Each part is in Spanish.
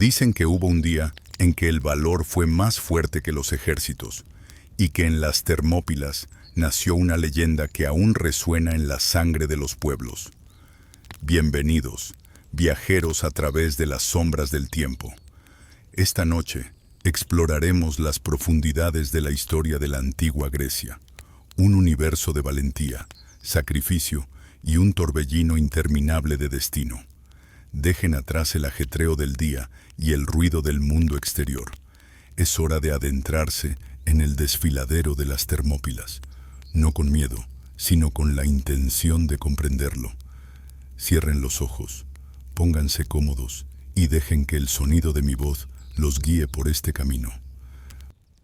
Dicen que hubo un día en que el valor fue más fuerte que los ejércitos, y que en las Termópilas nació una leyenda que aún resuena en la sangre de los pueblos. Bienvenidos, viajeros a través de las sombras del tiempo. Esta noche exploraremos las profundidades de la historia de la antigua Grecia, un universo de valentía, sacrificio y un torbellino interminable de destino. Dejen atrás el ajetreo del día y el ruido del mundo exterior. Es hora de adentrarse en el desfiladero de las Termópilas, no con miedo, sino con la intención de comprenderlo. Cierren los ojos, pónganse cómodos y dejen que el sonido de mi voz los guíe por este camino.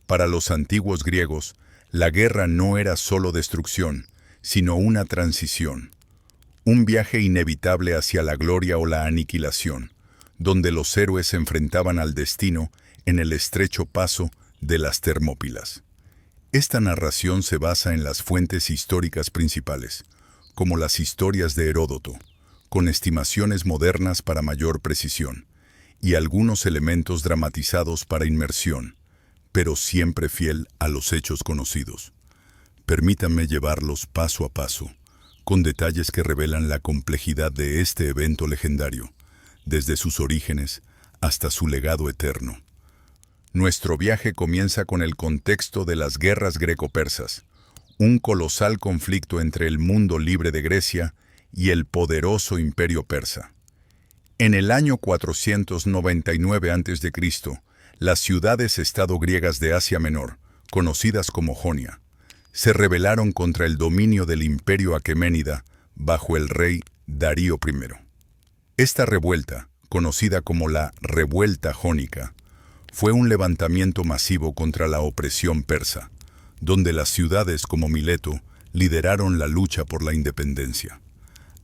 Para los antiguos griegos, la guerra no era solo destrucción, sino una transición. Un viaje inevitable hacia la gloria o la aniquilación, donde los héroes se enfrentaban al destino en el estrecho paso de las Termópilas. Esta narración se basa en las fuentes históricas principales, como las historias de Heródoto, con estimaciones modernas para mayor precisión, y algunos elementos dramatizados para inmersión, pero siempre fiel a los hechos conocidos. Permítanme llevarlos paso a paso, con detalles que revelan la complejidad de este evento legendario, desde sus orígenes hasta su legado eterno. Nuestro viaje comienza con el contexto de las guerras greco-persas, un colosal conflicto entre el mundo libre de Grecia y el poderoso imperio persa. En el año 499 a.C., las ciudades-estado griegas de Asia Menor, conocidas como Jonia, se rebelaron contra el dominio del imperio aqueménida bajo el rey Darío I. Esta revuelta, conocida como la Revuelta Jónica, fue un levantamiento masivo contra la opresión persa, donde las ciudades como Mileto lideraron la lucha por la independencia.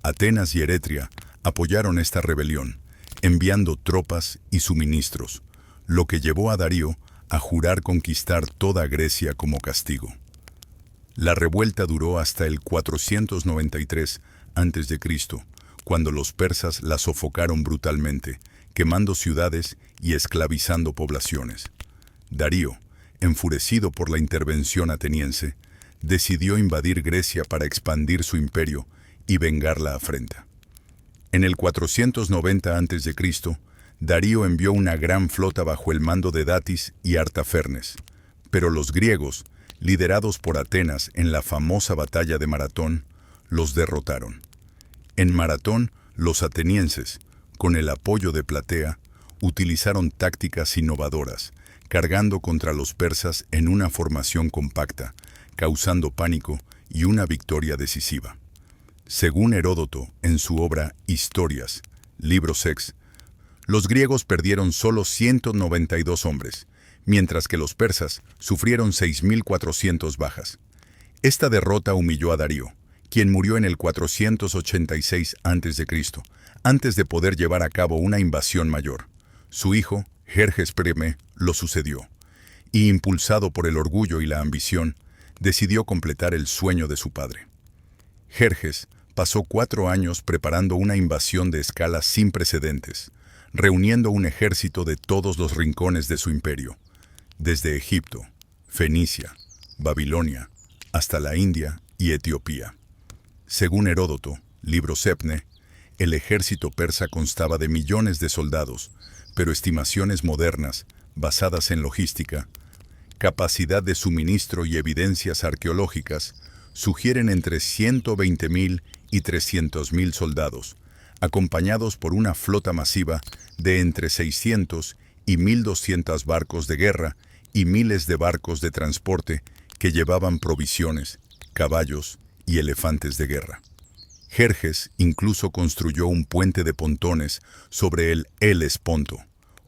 Atenas y Eretria apoyaron esta rebelión, enviando tropas y suministros, lo que llevó a Darío a jurar conquistar toda Grecia como castigo. La revuelta duró hasta el 493 a.C., cuando los persas la sofocaron brutalmente, quemando ciudades y esclavizando poblaciones. Darío, enfurecido por la intervención ateniense, decidió invadir Grecia para expandir su imperio y vengar la afrenta. En el 490 a.C., Darío envió una gran flota bajo el mando de Datis y Artafernes, pero los griegos, liderados por Atenas en la famosa batalla de Maratón, los derrotaron. En Maratón, los atenienses, con el apoyo de Platea, utilizaron tácticas innovadoras, cargando contra los persas en una formación compacta, causando pánico y una victoria decisiva. Según Heródoto, en su obra Historias, libro 6, los griegos perdieron solo 192 hombres, mientras que los persas sufrieron 6.400 bajas. Esta derrota humilló a Darío, quien murió en el 486 a.C., antes de poder llevar a cabo una invasión mayor. Su hijo, Jerjes I, lo sucedió, y impulsado por el orgullo y la ambición, decidió completar el sueño de su padre. Jerjes pasó 4 años preparando una invasión de escala sin precedentes, reuniendo un ejército de todos los rincones de su imperio, desde Egipto, Fenicia, Babilonia, hasta la India y Etiopía. Según Heródoto, libro Sepne, el ejército persa constaba de millones de soldados, pero estimaciones modernas, basadas en logística, capacidad de suministro y evidencias arqueológicas, sugieren entre 120.000 y 300.000 soldados, acompañados por una flota masiva de entre 600 y 1.200 barcos de guerra y miles de barcos de transporte que llevaban provisiones, caballos y elefantes de guerra. Jerjes incluso construyó un puente de pontones sobre el Helesponto,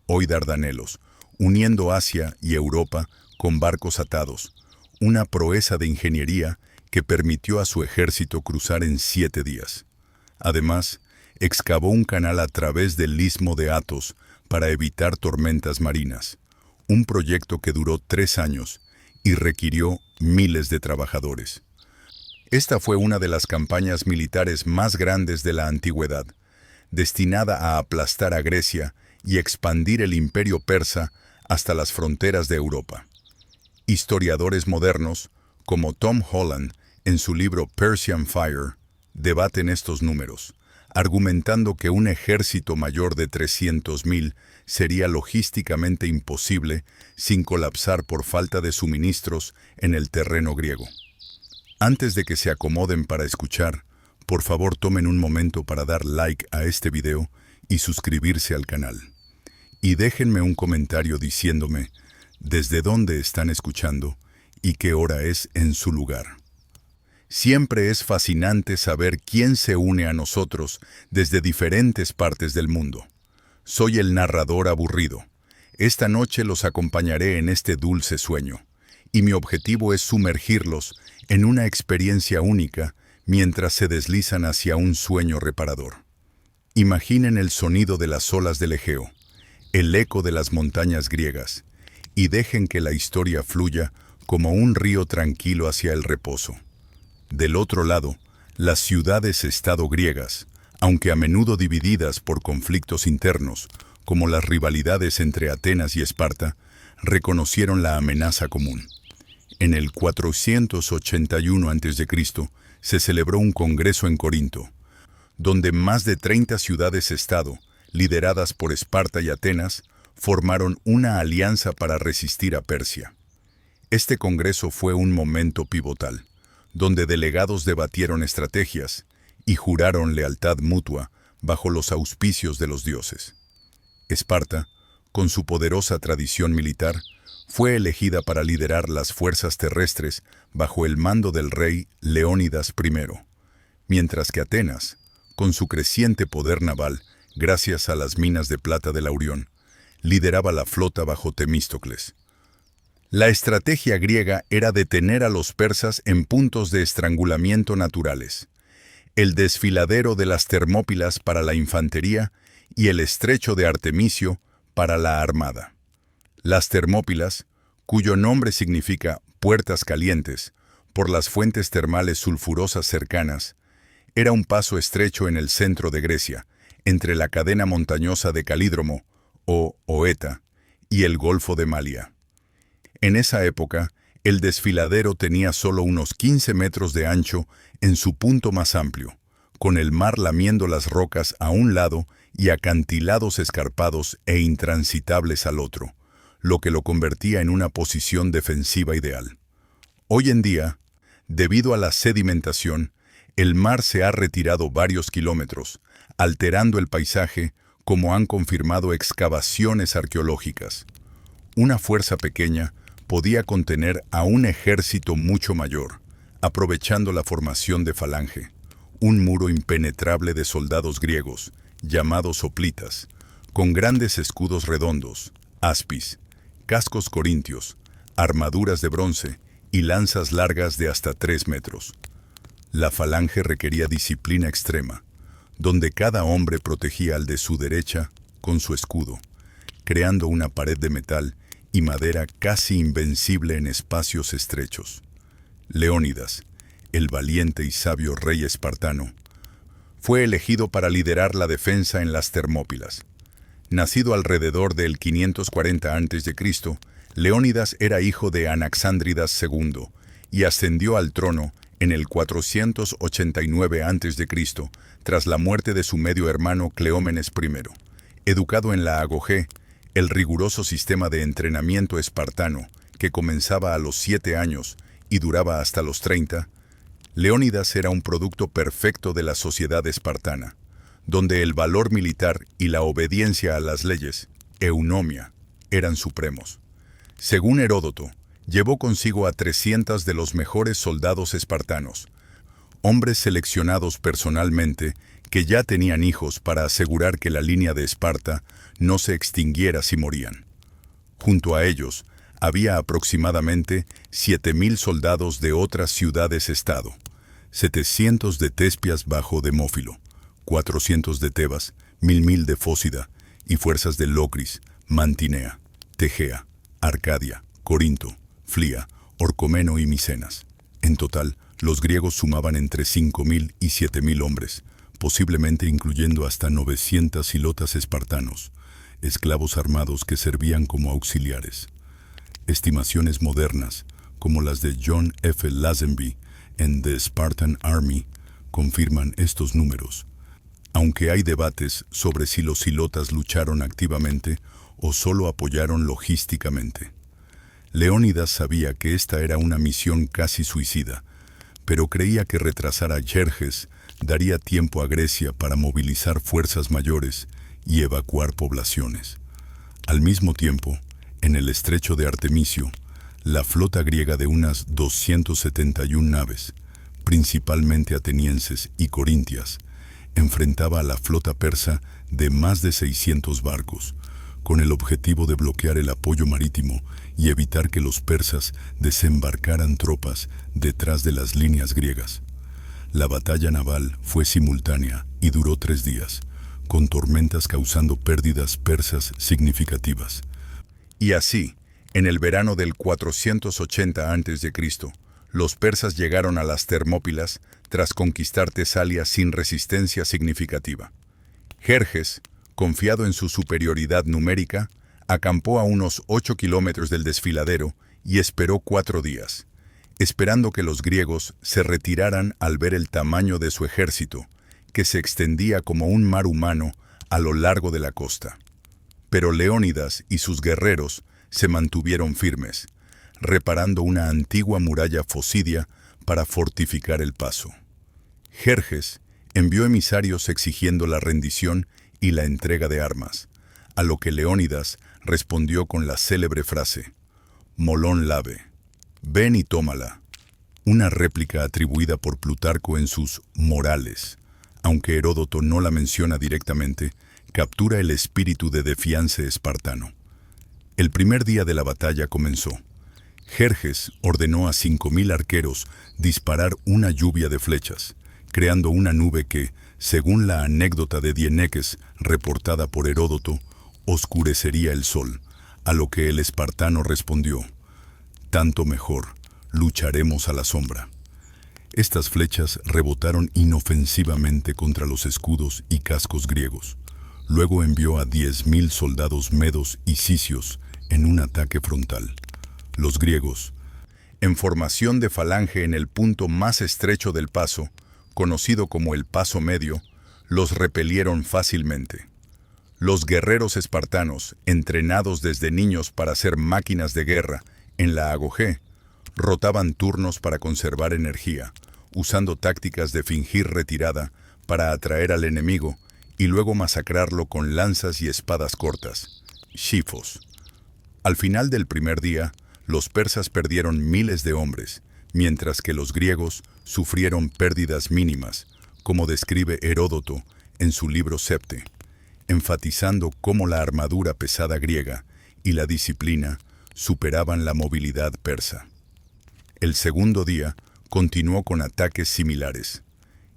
hoy Dardanelos, uniendo Asia y Europa con barcos atados, una proeza de ingeniería que permitió a su ejército cruzar en 7 días. Además, excavó un canal a través del istmo de Athos para evitar tormentas marinas, un proyecto que duró 3 años y requirió miles de trabajadores. Esta fue una de las campañas militares más grandes de la antigüedad, destinada a aplastar a Grecia y expandir el imperio persa hasta las fronteras de Europa. Historiadores modernos, como Tom Holland, en su libro Persian Fire, debaten estos números, argumentando que un ejército mayor de 300.000 sería logísticamente imposible sin colapsar por falta de suministros en el terreno griego. Antes de que se acomoden para escuchar, por favor tomen un momento para dar like a este video y suscribirse al canal. Y déjenme un comentario diciéndome desde dónde están escuchando y qué hora es en su lugar. Siempre es fascinante saber quién se une a nosotros desde diferentes partes del mundo. Soy el narrador aburrido. Esta noche los acompañaré en este dulce sueño, y mi objetivo es sumergirlos en una experiencia única mientras se deslizan hacia un sueño reparador. Imaginen el sonido de las olas del Egeo, el eco de las montañas griegas, y dejen que la historia fluya como un río tranquilo hacia el reposo. Del otro lado, las ciudades-estado griegas, aunque a menudo divididas por conflictos internos, como las rivalidades entre Atenas y Esparta, reconocieron la amenaza común. En el 481 a.C. se celebró un congreso en Corinto, donde más de 30 ciudades-estado, lideradas por Esparta y Atenas, formaron una alianza para resistir a Persia. Este congreso fue un momento pivotal, donde delegados debatieron estrategias y juraron lealtad mutua bajo los auspicios de los dioses. Esparta, con su poderosa tradición militar, fue elegida para liderar las fuerzas terrestres bajo el mando del rey Leónidas I, mientras que Atenas, con su creciente poder naval, gracias a las minas de plata de Laurión, lideraba la flota bajo Temístocles. La estrategia griega era detener a los persas en puntos de estrangulamiento naturales, el desfiladero de las Termópilas para la infantería y el estrecho de Artemisio para la armada. Las Termópilas, cuyo nombre significa puertas calientes, por las fuentes termales sulfurosas cercanas, era un paso estrecho en el centro de Grecia, entre la cadena montañosa de Calídromo, o Oeta, y el Golfo de Malia. En esa época, el desfiladero tenía solo unos 15 metros de ancho en su punto más amplio, con el mar lamiendo las rocas a un lado y acantilados escarpados e intransitables al otro, lo que lo convertía en una posición defensiva ideal. Hoy en día, debido a la sedimentación, el mar se ha retirado varios kilómetros, alterando el paisaje, como han confirmado excavaciones arqueológicas. Una fuerza pequeña podía contener a un ejército mucho mayor, aprovechando la formación de falange, un muro impenetrable de soldados griegos, llamados hoplitas, con grandes escudos redondos, aspis, cascos corintios, armaduras de bronce y lanzas largas de hasta 3 metros. La falange requería disciplina extrema, donde cada hombre protegía al de su derecha con su escudo, creando una pared de metal y madera casi invencible en espacios estrechos. Leónidas, el valiente y sabio rey espartano, fue elegido para liderar la defensa en las Termópilas. Nacido alrededor del 540 a.C., Leónidas era hijo de Anaxándridas II y ascendió al trono en el 489 a.C., tras la muerte de su medio hermano Cleómenes I. Educado en la Agogé, el riguroso sistema de entrenamiento espartano, que comenzaba a los 7 años y duraba hasta los 30, Leónidas era un producto perfecto de la sociedad espartana, donde el valor militar y la obediencia a las leyes, eunomia, eran supremos. Según Heródoto, llevó consigo a 300 de los mejores soldados espartanos, hombres seleccionados personalmente que ya tenían hijos para asegurar que la línea de Esparta no se extinguiera si morían. Junto a ellos, había aproximadamente 7.000 soldados de otras ciudades-estado, 700 de Tespias bajo Demófilo, 400 de Tebas, 1.000 de Fócida y fuerzas de Locris, Mantinea, Tegea, Arcadia, Corinto, Flia, Orcomeno y Micenas. En total, los griegos sumaban entre 5.000 y 7.000 hombres, posiblemente incluyendo hasta 900 hilotas espartanos, esclavos armados que servían como auxiliares. Estimaciones modernas, como las de John F. Lazenby en The Spartan Army, confirman estos números, aunque hay debates sobre si los zilotas lucharon activamente o solo apoyaron logísticamente. Leónidas sabía que esta era una misión casi suicida, pero creía que retrasar a Jerjes daría tiempo a Grecia para movilizar fuerzas mayores y evacuar poblaciones. Al mismo tiempo, en el estrecho de Artemisio, la flota griega de unas 271 naves, principalmente atenienses y corintias, enfrentaba a la flota persa de más de 600 barcos, con el objetivo de bloquear el apoyo marítimo y evitar que los persas desembarcaran tropas detrás de las líneas griegas. La batalla naval fue simultánea y duró 3 días, con tormentas causando pérdidas persas significativas. Y así, en el verano del 480 a.C., los persas llegaron a las Termópilas tras conquistar Tesalia sin resistencia significativa. Jerjes, confiado en su superioridad numérica, acampó a unos 8 kilómetros del desfiladero y esperó 4 días, esperando que los griegos se retiraran al ver el tamaño de su ejército, que se extendía como un mar humano a lo largo de la costa. Pero Leónidas y sus guerreros se mantuvieron firmes, reparando una antigua muralla fosidia para fortificar el paso. Jerjes envió emisarios exigiendo la rendición y la entrega de armas, a lo que Leónidas respondió con la célebre frase: «Molón lave, ven y tómala», una réplica atribuida por Plutarco en sus Morales, aunque Heródoto no la menciona directamente, captura el espíritu de defiance espartano. El primer día de la batalla comenzó. Jerjes ordenó a 5.000 arqueros disparar una lluvia de flechas, creando una nube que, según la anécdota de Dieneques reportada por Heródoto, oscurecería el sol, a lo que el espartano respondió: «Tanto mejor, lucharemos a la sombra». Estas flechas rebotaron inofensivamente contra los escudos y cascos griegos. Luego envió a 10.000 soldados medos y cisios en un ataque frontal. Los griegos, en formación de falange en el punto más estrecho del paso, conocido como el Paso Medio, los repelieron fácilmente. Los guerreros espartanos, entrenados desde niños para ser máquinas de guerra en la agogé, rotaban turnos para conservar energía, usando tácticas de fingir retirada para atraer al enemigo y luego masacrarlo con lanzas y espadas cortas, shifos. Al final del primer día, los persas perdieron miles de hombres, mientras que los griegos sufrieron pérdidas mínimas, como describe Heródoto en su libro Septe, enfatizando cómo la armadura pesada griega y la disciplina superaban la movilidad persa. El segundo día continuó con ataques similares.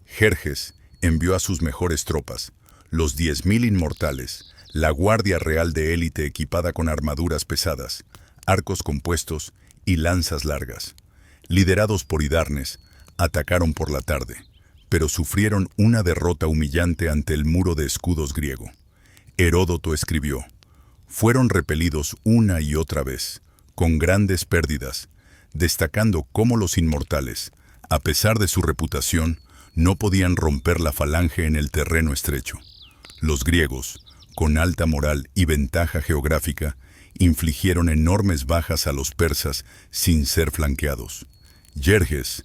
Jerjes envió a sus mejores tropas, los 10.000 inmortales, la guardia real de élite equipada con armaduras pesadas, arcos compuestos y lanzas largas. Liderados por Hidarnes, atacaron por la tarde, pero sufrieron una derrota humillante ante el muro de escudos griego. Heródoto escribió: «Fueron repelidos una y otra vez, con grandes pérdidas, destacando cómo los inmortales, a pesar de su reputación, no podían romper la falange en el terreno estrecho. Los griegos, con alta moral y ventaja geográfica, infligieron enormes bajas a los persas sin ser flanqueados. Jerjes,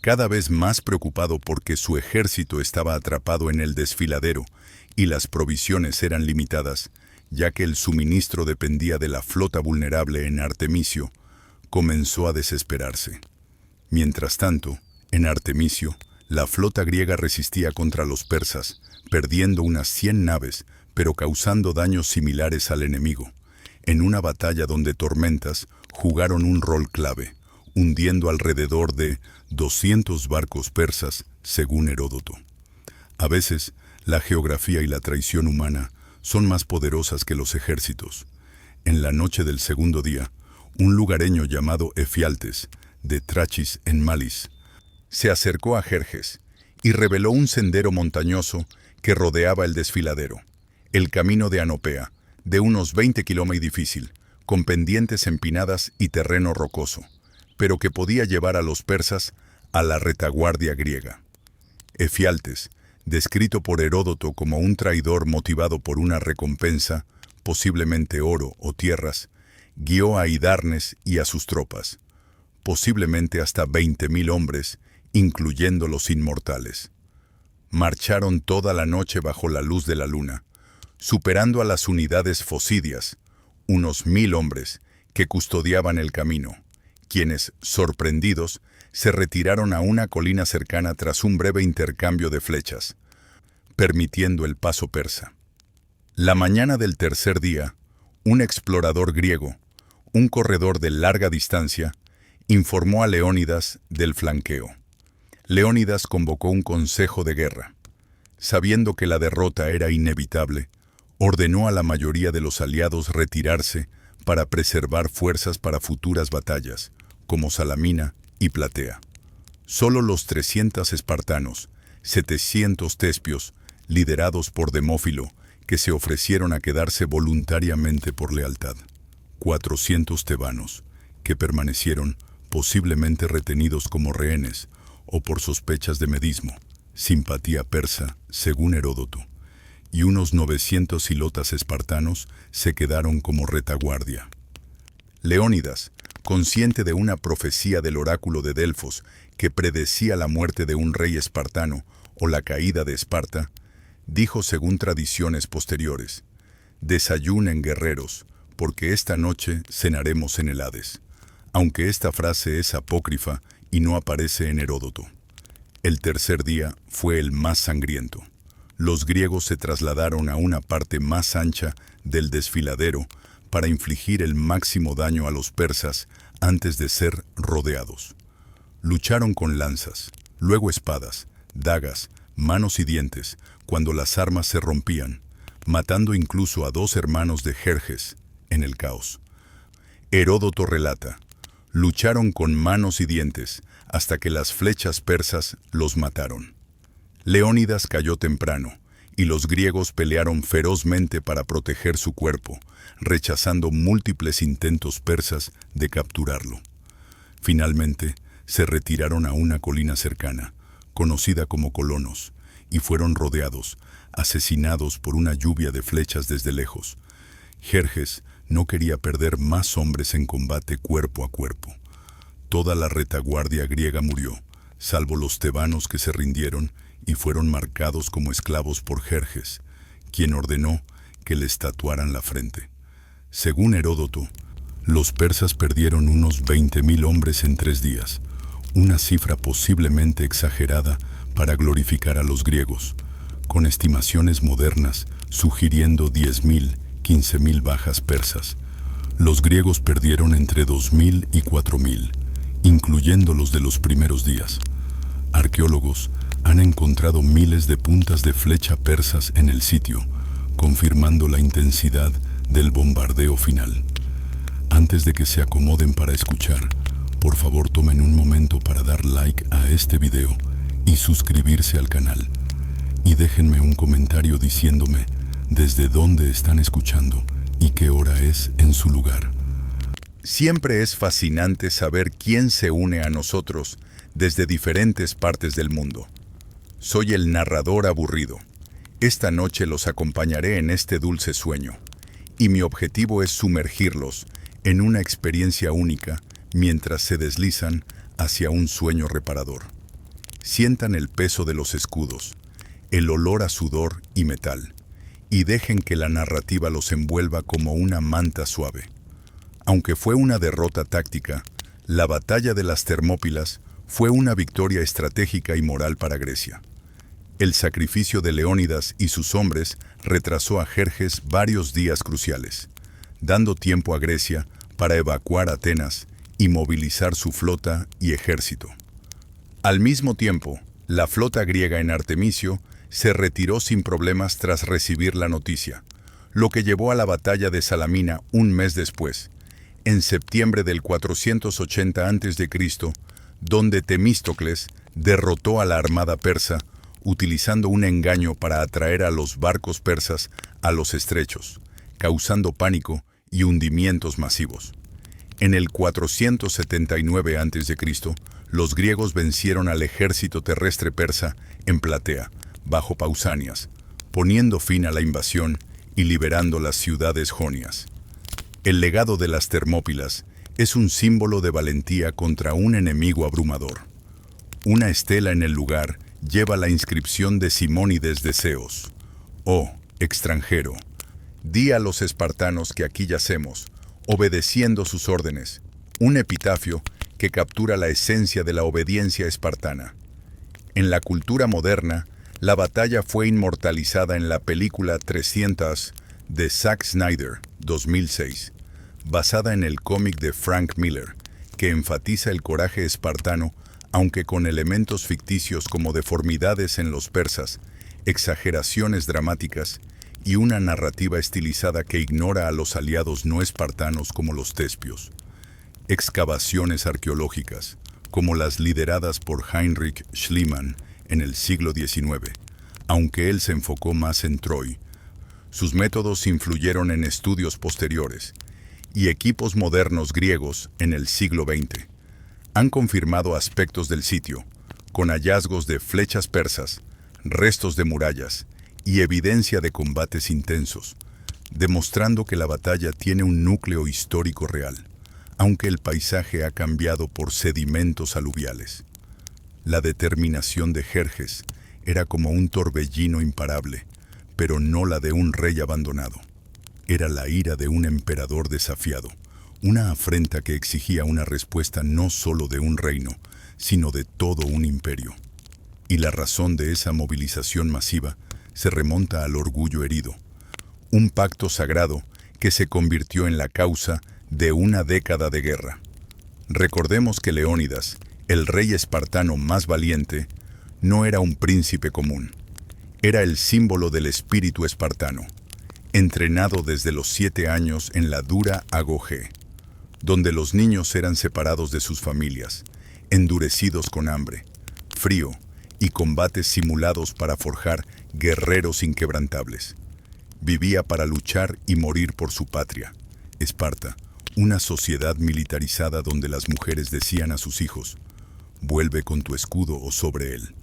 cada vez más preocupado porque su ejército estaba atrapado en el desfiladero y las provisiones eran limitadas, ya que el suministro dependía de la flota vulnerable en Artemisio, comenzó a desesperarse. Mientras tanto, en Artemisio, la flota griega resistía contra los persas, perdiendo unas 100 naves, pero causando daños similares al enemigo, en una batalla donde tormentas jugaron un rol clave, hundiendo alrededor de 200 barcos persas, según Heródoto. A veces, la geografía y la traición humana son más poderosas que los ejércitos. En la noche del segundo día, un lugareño llamado Efialtes, de Trachis en Malis, se acercó a Jerjes y reveló un sendero montañoso que rodeaba el desfiladero, el camino de Anopea, de unos 20 kilómetros difícil, con pendientes empinadas y terreno rocoso, pero que podía llevar a los persas a la retaguardia griega. Efialtes, descrito por Heródoto como un traidor motivado por una recompensa, posiblemente oro o tierras, guió a Hidarnes y a sus tropas, posiblemente hasta 20.000 hombres, incluyendo los inmortales. Marcharon toda la noche bajo la luz de la luna, superando a las unidades fosidias, unos 1.000 hombres que custodiaban el camino, quienes, sorprendidos, se retiraron a una colina cercana tras un breve intercambio de flechas, permitiendo el paso persa. La mañana del tercer día, un explorador griego, un corredor de larga distancia, informó a Leónidas del flanqueo. Leónidas convocó un consejo de guerra. Sabiendo que la derrota era inevitable, ordenó a la mayoría de los aliados retirarse para preservar fuerzas para futuras batallas, como Salamina y Platea. Solo los 300 espartanos, 700 tespios, liderados por Demófilo, que se ofrecieron a quedarse voluntariamente por lealtad. 400 tebanos, que permanecieron posiblemente retenidos como rehenes o por sospechas de medismo, simpatía persa, según Heródoto, y unos 900 hilotas espartanos se quedaron como retaguardia. Leónidas, consciente de una profecía del oráculo de Delfos que predecía la muerte de un rey espartano o la caída de Esparta, dijo según tradiciones posteriores: «Desayunen, guerreros, porque esta noche cenaremos en el Hades», aunque esta frase es apócrifa y no aparece en Heródoto. El tercer día fue el más sangriento. Los griegos se trasladaron a una parte más ancha del desfiladero para infligir el máximo daño a los persas antes de ser rodeados. Lucharon con lanzas, luego espadas, dagas, manos y dientes, cuando las armas se rompían, matando incluso a 2 hermanos de Jerjes en el caos. Heródoto relata: lucharon con manos y dientes hasta que las flechas persas los mataron. Leónidas cayó temprano, y los griegos pelearon ferozmente para proteger su cuerpo, rechazando múltiples intentos persas de capturarlo. Finalmente, se retiraron a una colina cercana, conocida como Colonos, y fueron rodeados, asesinados por una lluvia de flechas desde lejos. Jerjes no quería perder más hombres en combate cuerpo a cuerpo. Toda la retaguardia griega murió, salvo los tebanos que se rindieron y fueron marcados como esclavos por Jerjes, quien ordenó que les tatuaran la frente. Según Heródoto, los persas perdieron unos 20.000 hombres en 3 días, una cifra posiblemente exagerada para glorificar a los griegos, con estimaciones modernas sugiriendo 10.000, 15.000 bajas persas. Los griegos perdieron entre 2.000 y 4.000, incluyendo los de los primeros días. Arqueólogos han encontrado miles de puntas de flecha persas en el sitio, confirmando la intensidad del bombardeo final. Antes de que se acomoden para escuchar, por favor tomen un momento para dar like a este video y suscribirse al canal. Y déjenme un comentario diciéndome desde dónde están escuchando y qué hora es en su lugar. Siempre es fascinante saber quién se une a nosotros desde diferentes partes del mundo. Soy el narrador aburrido. Esta noche los acompañaré en este dulce sueño, y mi objetivo es sumergirlos en una experiencia única mientras se deslizan hacia un sueño reparador. Sientan el peso de los escudos, el olor a sudor y metal, y dejen que la narrativa los envuelva como una manta suave. Aunque fue una derrota táctica, la batalla de las Termópilas fue una victoria estratégica y moral para Grecia. El sacrificio de Leónidas y sus hombres retrasó a Jerjes varios días cruciales, dando tiempo a Grecia para evacuar Atenas y movilizar su flota y ejército. Al mismo tiempo, la flota griega en Artemisio se retiró sin problemas tras recibir la noticia, lo que llevó a la batalla de Salamina un mes después, en septiembre del 480 a.C., donde Temístocles derrotó a la armada persa utilizando un engaño para atraer a los barcos persas a los estrechos, causando pánico y hundimientos masivos. En el 479 a.C., los griegos vencieron al ejército terrestre persa en Platea, bajo Pausanias, poniendo fin a la invasión y liberando las ciudades jonias. El legado de las Termópilas es un símbolo de valentía contra un enemigo abrumador. Una estela en el lugar lleva la inscripción de Simónides de Ceos: «Oh, extranjero, di a los espartanos que aquí yacemos, obedeciendo sus órdenes», un epitafio que captura la esencia de la obediencia espartana. En la cultura moderna, la batalla fue inmortalizada en la película 300 de Zack Snyder, 2006, basada en el cómic de Frank Miller, que enfatiza el coraje espartano, aunque con elementos ficticios como deformidades en los persas, exageraciones dramáticas y una narrativa estilizada que ignora a los aliados no espartanos como los tespios. Excavaciones arqueológicas, como las lideradas por Heinrich Schliemann en el siglo XIX, aunque él se enfocó más en Troy, sus métodos influyeron en estudios posteriores, y equipos modernos griegos en el siglo XX han confirmado aspectos del sitio, con hallazgos de flechas persas, restos de murallas y evidencia de combates intensos, demostrando que la batalla tiene un núcleo histórico real, aunque el paisaje ha cambiado por sedimentos aluviales. La determinación de Jerjes era como un torbellino imparable, pero no la de un rey abandonado. Era la ira de un emperador desafiado, una afrenta que exigía una respuesta no solo de un reino, sino de todo un imperio. Y la razón de esa movilización masiva se remonta al orgullo herido, un pacto sagrado que se convirtió en la causa de una década de guerra. Recordemos que Leónidas, el rey espartano más valiente, no era un príncipe común. Era el símbolo del espíritu espartano, entrenado desde los 7 años en la dura agogé, donde los niños eran separados de sus familias, endurecidos con hambre, frío y combates simulados para forjar guerreros inquebrantables. Vivía para luchar y morir por su patria, Esparta, una sociedad militarizada donde las mujeres decían a sus hijos: «Vuelve con tu escudo o sobre él».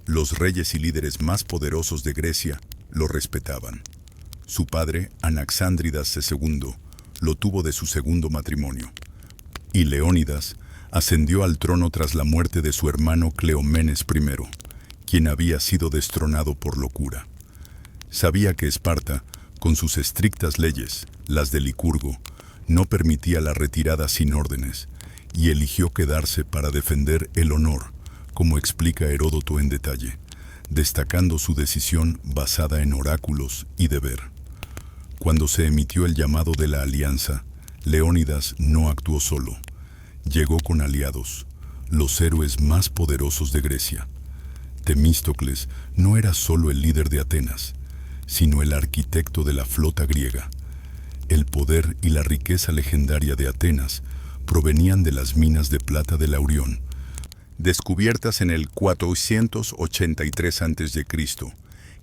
Los reyes y líderes más poderosos de Grecia lo respetaban. Su padre, Anaxándridas II, lo tuvo de su segundo matrimonio. Y Leónidas ascendió al trono tras la muerte de su hermano Cleomenes I, quien había sido destronado por locura. Sabía que Esparta, con sus estrictas leyes, las de Licurgo, no permitía la retirada sin órdenes, y eligió quedarse para defender el honor, como explica Heródoto en detalle, destacando su decisión basada en oráculos y deber. Cuando se emitió el llamado de la alianza, Leónidas no actuó solo. Llegó con aliados, los héroes más poderosos de Grecia. Temístocles no era solo el líder de Atenas, sino el arquitecto de la flota griega. El poder y la riqueza legendaria de Atenas provenían de las minas de plata del Laurión, descubiertas en el 483 a.C.,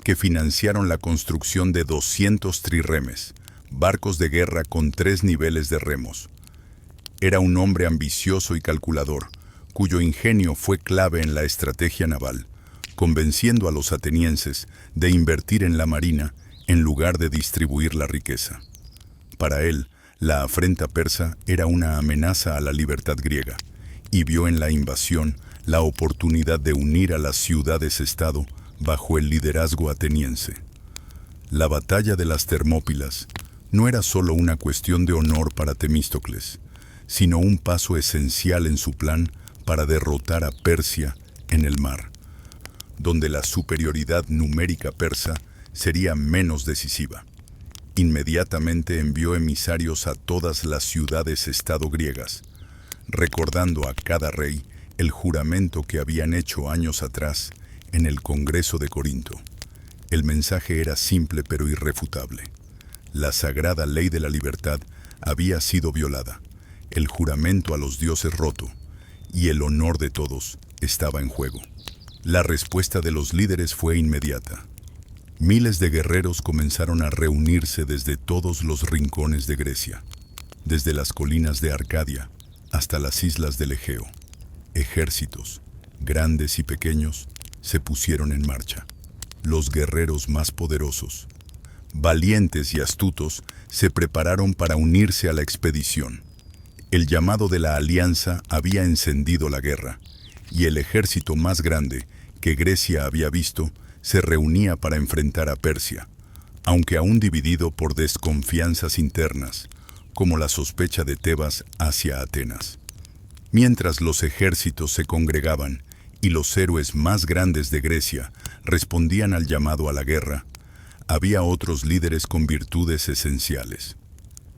que financiaron la construcción de 200 trirremes, barcos de guerra con 3 niveles de remos. Era un hombre ambicioso y calculador, cuyo ingenio fue clave en la estrategia naval, convenciendo a los atenienses de invertir en la marina en lugar de distribuir la riqueza. Para él, la afrenta persa era una amenaza a la libertad griega, y vio en la invasión la oportunidad de unir a las ciudades-estado bajo el liderazgo ateniense. La batalla de las Termópilas no era solo una cuestión de honor para Temístocles, sino un paso esencial en su plan para derrotar a Persia en el mar, donde la superioridad numérica persa sería menos decisiva. Inmediatamente envió emisarios a todas las ciudades-estado griegas, recordando a cada rey el juramento que habían hecho años atrás en el Congreso de Corinto. El mensaje era simple pero irrefutable. La sagrada ley de la libertad había sido violada, el juramento a los dioses roto, y el honor de todos estaba en juego. La respuesta de los líderes fue inmediata. Miles de guerreros comenzaron a reunirse desde todos los rincones de Grecia, desde las colinas de Arcadia hasta las islas del Egeo. Ejércitos, grandes y pequeños, se pusieron en marcha. Los guerreros más poderosos, valientes y astutos, se prepararon para unirse a la expedición. El llamado de la alianza había encendido la guerra, y el ejército más grande que Grecia había visto se reunía para enfrentar a Persia, aunque aún dividido por desconfianzas internas, como la sospecha de Tebas hacia Atenas. Mientras los ejércitos se congregaban y los héroes más grandes de Grecia respondían al llamado a la guerra, había otros líderes con virtudes esenciales.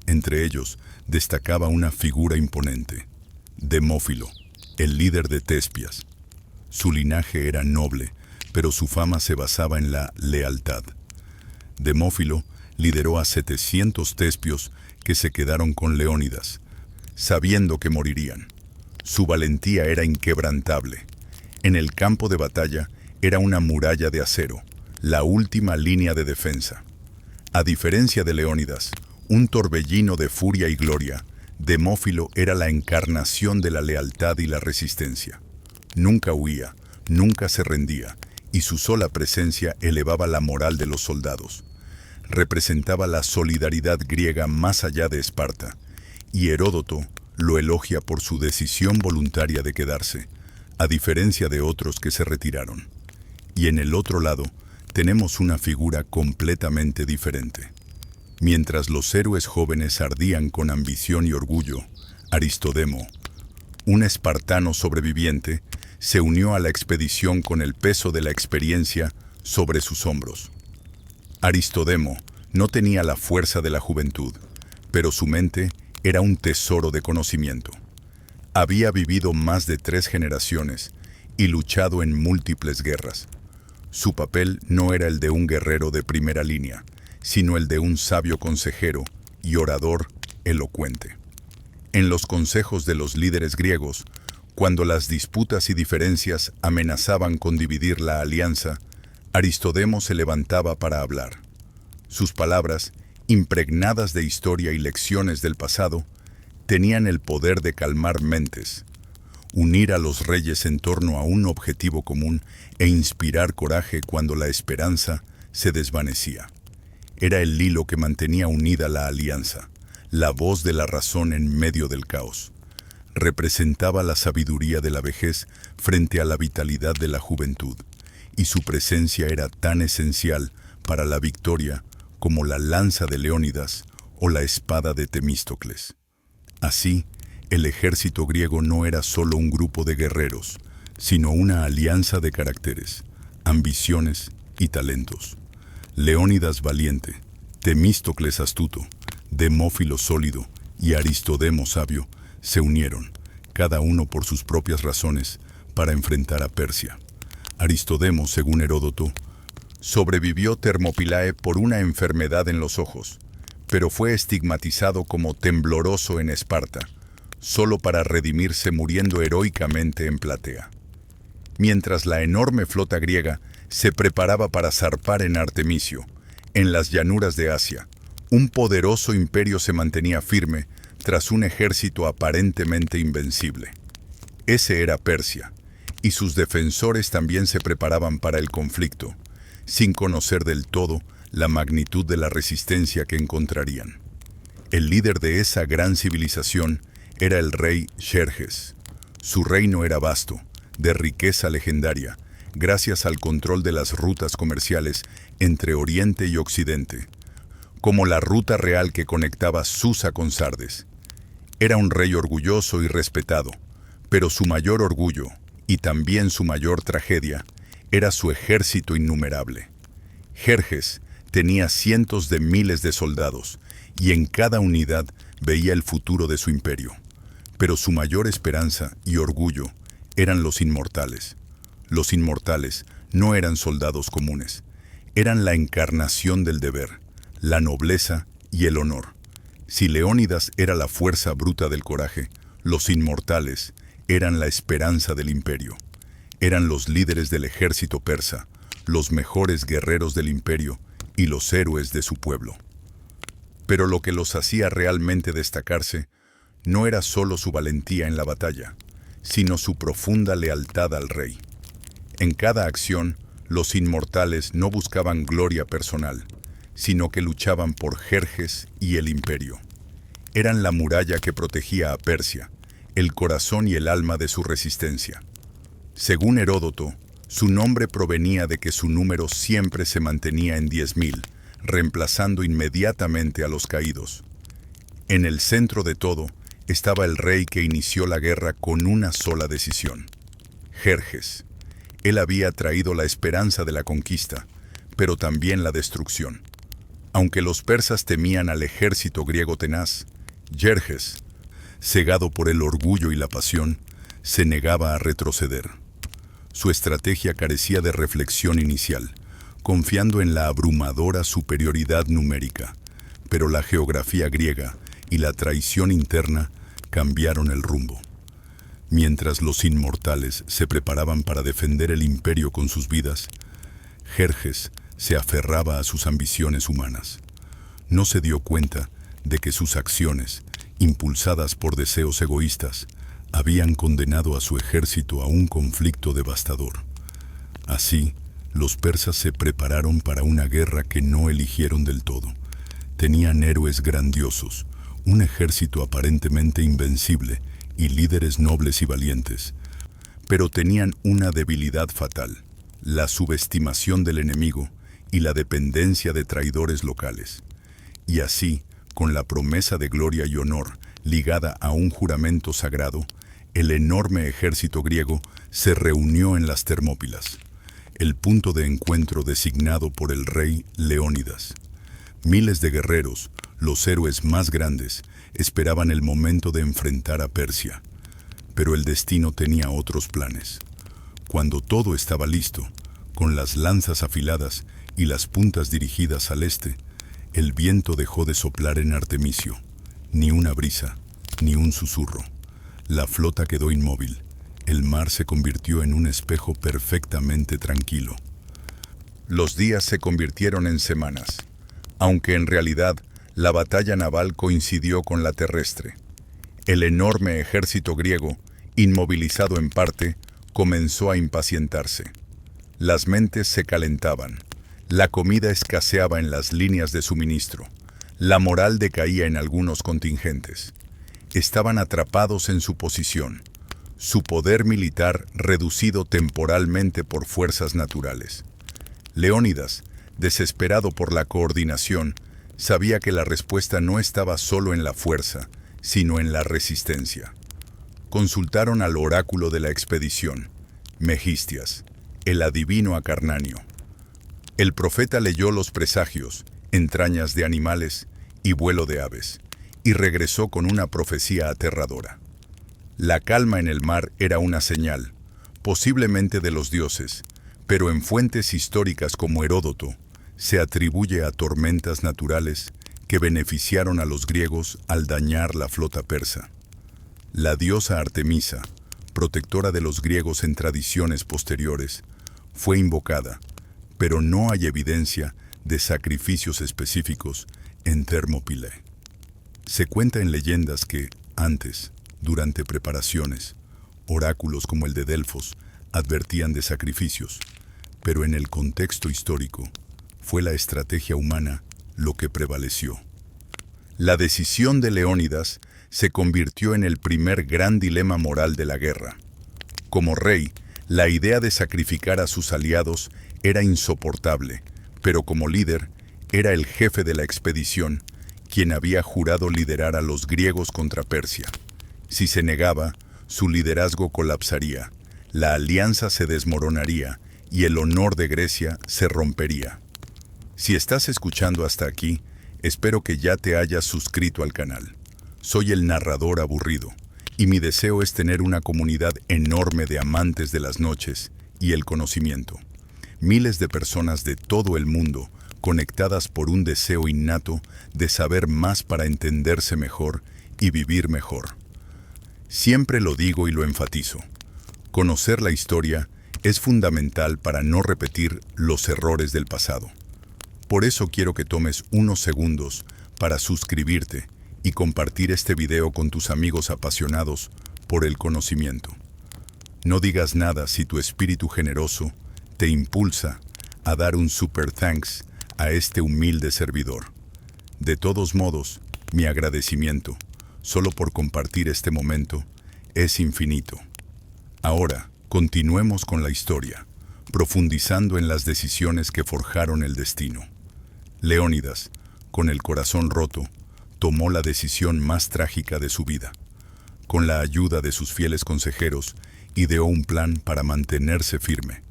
Entre ellos destacaba una figura imponente, Demófilo, el líder de Tespias. Su linaje era noble, pero su fama se basaba en la lealtad. Demófilo lideró a 700 tespios que se quedaron con Leónidas, sabiendo que morirían. Su valentía era inquebrantable. En el campo de batalla era una muralla de acero, la última línea de defensa. A diferencia de Leónidas, un torbellino de furia y gloria, Demófilo era la encarnación de la lealtad y la resistencia. Nunca huía, nunca se rendía, y su sola presencia elevaba la moral de los soldados. Representaba la solidaridad griega más allá de Esparta, y Heródoto lo elogia por su decisión voluntaria de quedarse, a diferencia de otros que se retiraron. Y en el otro lado, tenemos una figura completamente diferente. Mientras los héroes jóvenes ardían con ambición y orgullo, Aristodemo, un espartano sobreviviente, se unió a la expedición con el peso de la experiencia sobre sus hombros. Aristodemo no tenía la fuerza de la juventud, pero su mente era un tesoro de conocimiento. Había vivido más de 3 generaciones y luchado en múltiples guerras. Su papel no era el de un guerrero de primera línea, sino el de un sabio consejero y orador elocuente. En los consejos de los líderes griegos, cuando las disputas y diferencias amenazaban con dividir la alianza, Aristodemo se levantaba para hablar. Sus palabras, impregnadas de historia y lecciones del pasado, tenían el poder de calmar mentes, unir a los reyes en torno a un objetivo común e inspirar coraje cuando la esperanza se desvanecía. Era el hilo que mantenía unida la alianza, la voz de la razón en medio del caos. Representaba la sabiduría de la vejez frente a la vitalidad de la juventud, y su presencia era tan esencial para la victoria como la lanza de Leónidas o la espada de Temístocles. Así, el ejército griego no era solo un grupo de guerreros, sino una alianza de caracteres, ambiciones y talentos. Leónidas valiente, Temístocles astuto, Demófilo sólido y Aristodemo sabio se unieron, cada uno por sus propias razones, para enfrentar a Persia. Aristodemo, según Heródoto, sobrevivió Termópilae por una enfermedad en los ojos, pero fue estigmatizado como tembloroso en Esparta, solo para redimirse muriendo heroicamente en Platea. Mientras la enorme flota griega se preparaba para zarpar en Artemisio, en las llanuras de Asia, un poderoso imperio se mantenía firme tras un ejército aparentemente invencible. Ese era Persia, y sus defensores también se preparaban para el conflicto, sin conocer del todo la magnitud de la resistencia que encontrarían. El líder de esa gran civilización era el rey Xerjes. Su reino era vasto, de riqueza legendaria, gracias al control de las rutas comerciales entre Oriente y Occidente, como la ruta real que conectaba Susa con Sardes. Era un rey orgulloso y respetado, pero su mayor orgullo, y también su mayor tragedia, era su ejército innumerable. Jerjes tenía cientos de miles de soldados, y en cada unidad veía el futuro de su imperio. Pero su mayor esperanza y orgullo eran los inmortales. Los inmortales no eran soldados comunes, eran la encarnación del deber, la nobleza y el honor. Si Leónidas era la fuerza bruta del coraje, los inmortales eran la esperanza del imperio. Eran los líderes del ejército persa, los mejores guerreros del imperio y los héroes de su pueblo. Pero lo que los hacía realmente destacarse no era solo su valentía en la batalla, sino su profunda lealtad al rey. En cada acción, los inmortales no buscaban gloria personal, sino que luchaban por Jerjes y el imperio. Eran la muralla que protegía a Persia, el corazón y el alma de su resistencia. Según Heródoto, su nombre provenía de que su número siempre se mantenía en 10.000, reemplazando inmediatamente a los caídos. En el centro de todo estaba el rey que inició la guerra con una sola decisión: Jerjes. Él había traído la esperanza de la conquista, pero también la destrucción. Aunque los persas temían al ejército griego tenaz, Jerjes, cegado por el orgullo y la pasión, se negaba a retroceder. Su estrategia carecía de reflexión inicial, confiando en la abrumadora superioridad numérica, pero la geografía griega y la traición interna cambiaron el rumbo. Mientras los inmortales se preparaban para defender el imperio con sus vidas, Jerjes se aferraba a sus ambiciones humanas. No se dio cuenta de que sus acciones, impulsadas por deseos egoístas, habían condenado a su ejército a un conflicto devastador. Así, los persas se prepararon para una guerra que no eligieron del todo. Tenían héroes grandiosos, un ejército aparentemente invencible y líderes nobles y valientes, pero tenían una debilidad fatal: la subestimación del enemigo y la dependencia de traidores locales. Y así, con la promesa de gloria y honor ligada a un juramento sagrado, el enorme ejército griego se reunió en las Termópilas, el punto de encuentro designado por el rey Leónidas. Miles de guerreros, los héroes más grandes, esperaban el momento de enfrentar a Persia. Pero el destino tenía otros planes. Cuando todo estaba listo, con las lanzas afiladas y las puntas dirigidas al este, el viento dejó de soplar en Artemisio. Ni una brisa, ni un susurro. La flota quedó inmóvil. El mar se convirtió en un espejo perfectamente tranquilo. Los días se convirtieron en semanas, aunque en realidad la batalla naval coincidió con la terrestre. El enorme ejército griego, inmovilizado en parte, comenzó a impacientarse. Las mentes se calentaban. La comida escaseaba en las líneas de suministro. La moral decaía en algunos contingentes. Estaban atrapados en su posición, su poder militar reducido temporalmente por fuerzas naturales. Leónidas, desesperado por la coordinación, sabía que la respuesta no estaba solo en la fuerza, sino en la resistencia. Consultaron al oráculo de la expedición, Megistias, el adivino acarnanio. El profeta leyó los presagios, entrañas de animales y vuelo de aves, y regresó con una profecía aterradora. La calma en el mar era una señal, posiblemente de los dioses, pero en fuentes históricas como Heródoto, se atribuye a tormentas naturales que beneficiaron a los griegos al dañar la flota persa. La diosa Artemisa, protectora de los griegos en tradiciones posteriores, fue invocada, pero no hay evidencia de sacrificios específicos en Termópile. Se cuenta en leyendas que, antes, durante preparaciones, oráculos como el de Delfos advertían de sacrificios, pero en el contexto histórico, fue la estrategia humana lo que prevaleció. La decisión de Leónidas se convirtió en el primer gran dilema moral de la guerra. Como rey, la idea de sacrificar a sus aliados era insoportable, pero como líder, era el jefe de la expedición, quien había jurado liderar a los griegos contra Persia. Si se negaba, su liderazgo colapsaría, la alianza se desmoronaría y el honor de Grecia se rompería. Si estás escuchando hasta aquí, espero que ya te hayas suscrito al canal. Soy el narrador aburrido, y mi deseo es tener una comunidad enorme de amantes de las noches y el conocimiento. Miles de personas de todo el mundo conectadas por un deseo innato de saber más para entenderse mejor y vivir mejor. Siempre lo digo y lo enfatizo. Conocer la historia es fundamental para no repetir los errores del pasado. Por eso quiero que tomes unos segundos para suscribirte y compartir este video con tus amigos apasionados por el conocimiento. No digas nada si tu espíritu generoso te impulsa a dar un super thanks a este humilde servidor. De todos modos, mi agradecimiento, solo por compartir este momento, es infinito. Ahora, continuemos con la historia, profundizando en las decisiones que forjaron el destino. Leónidas, con el corazón roto, tomó la decisión más trágica de su vida. Con la ayuda de sus fieles consejeros, ideó un plan para mantenerse firme.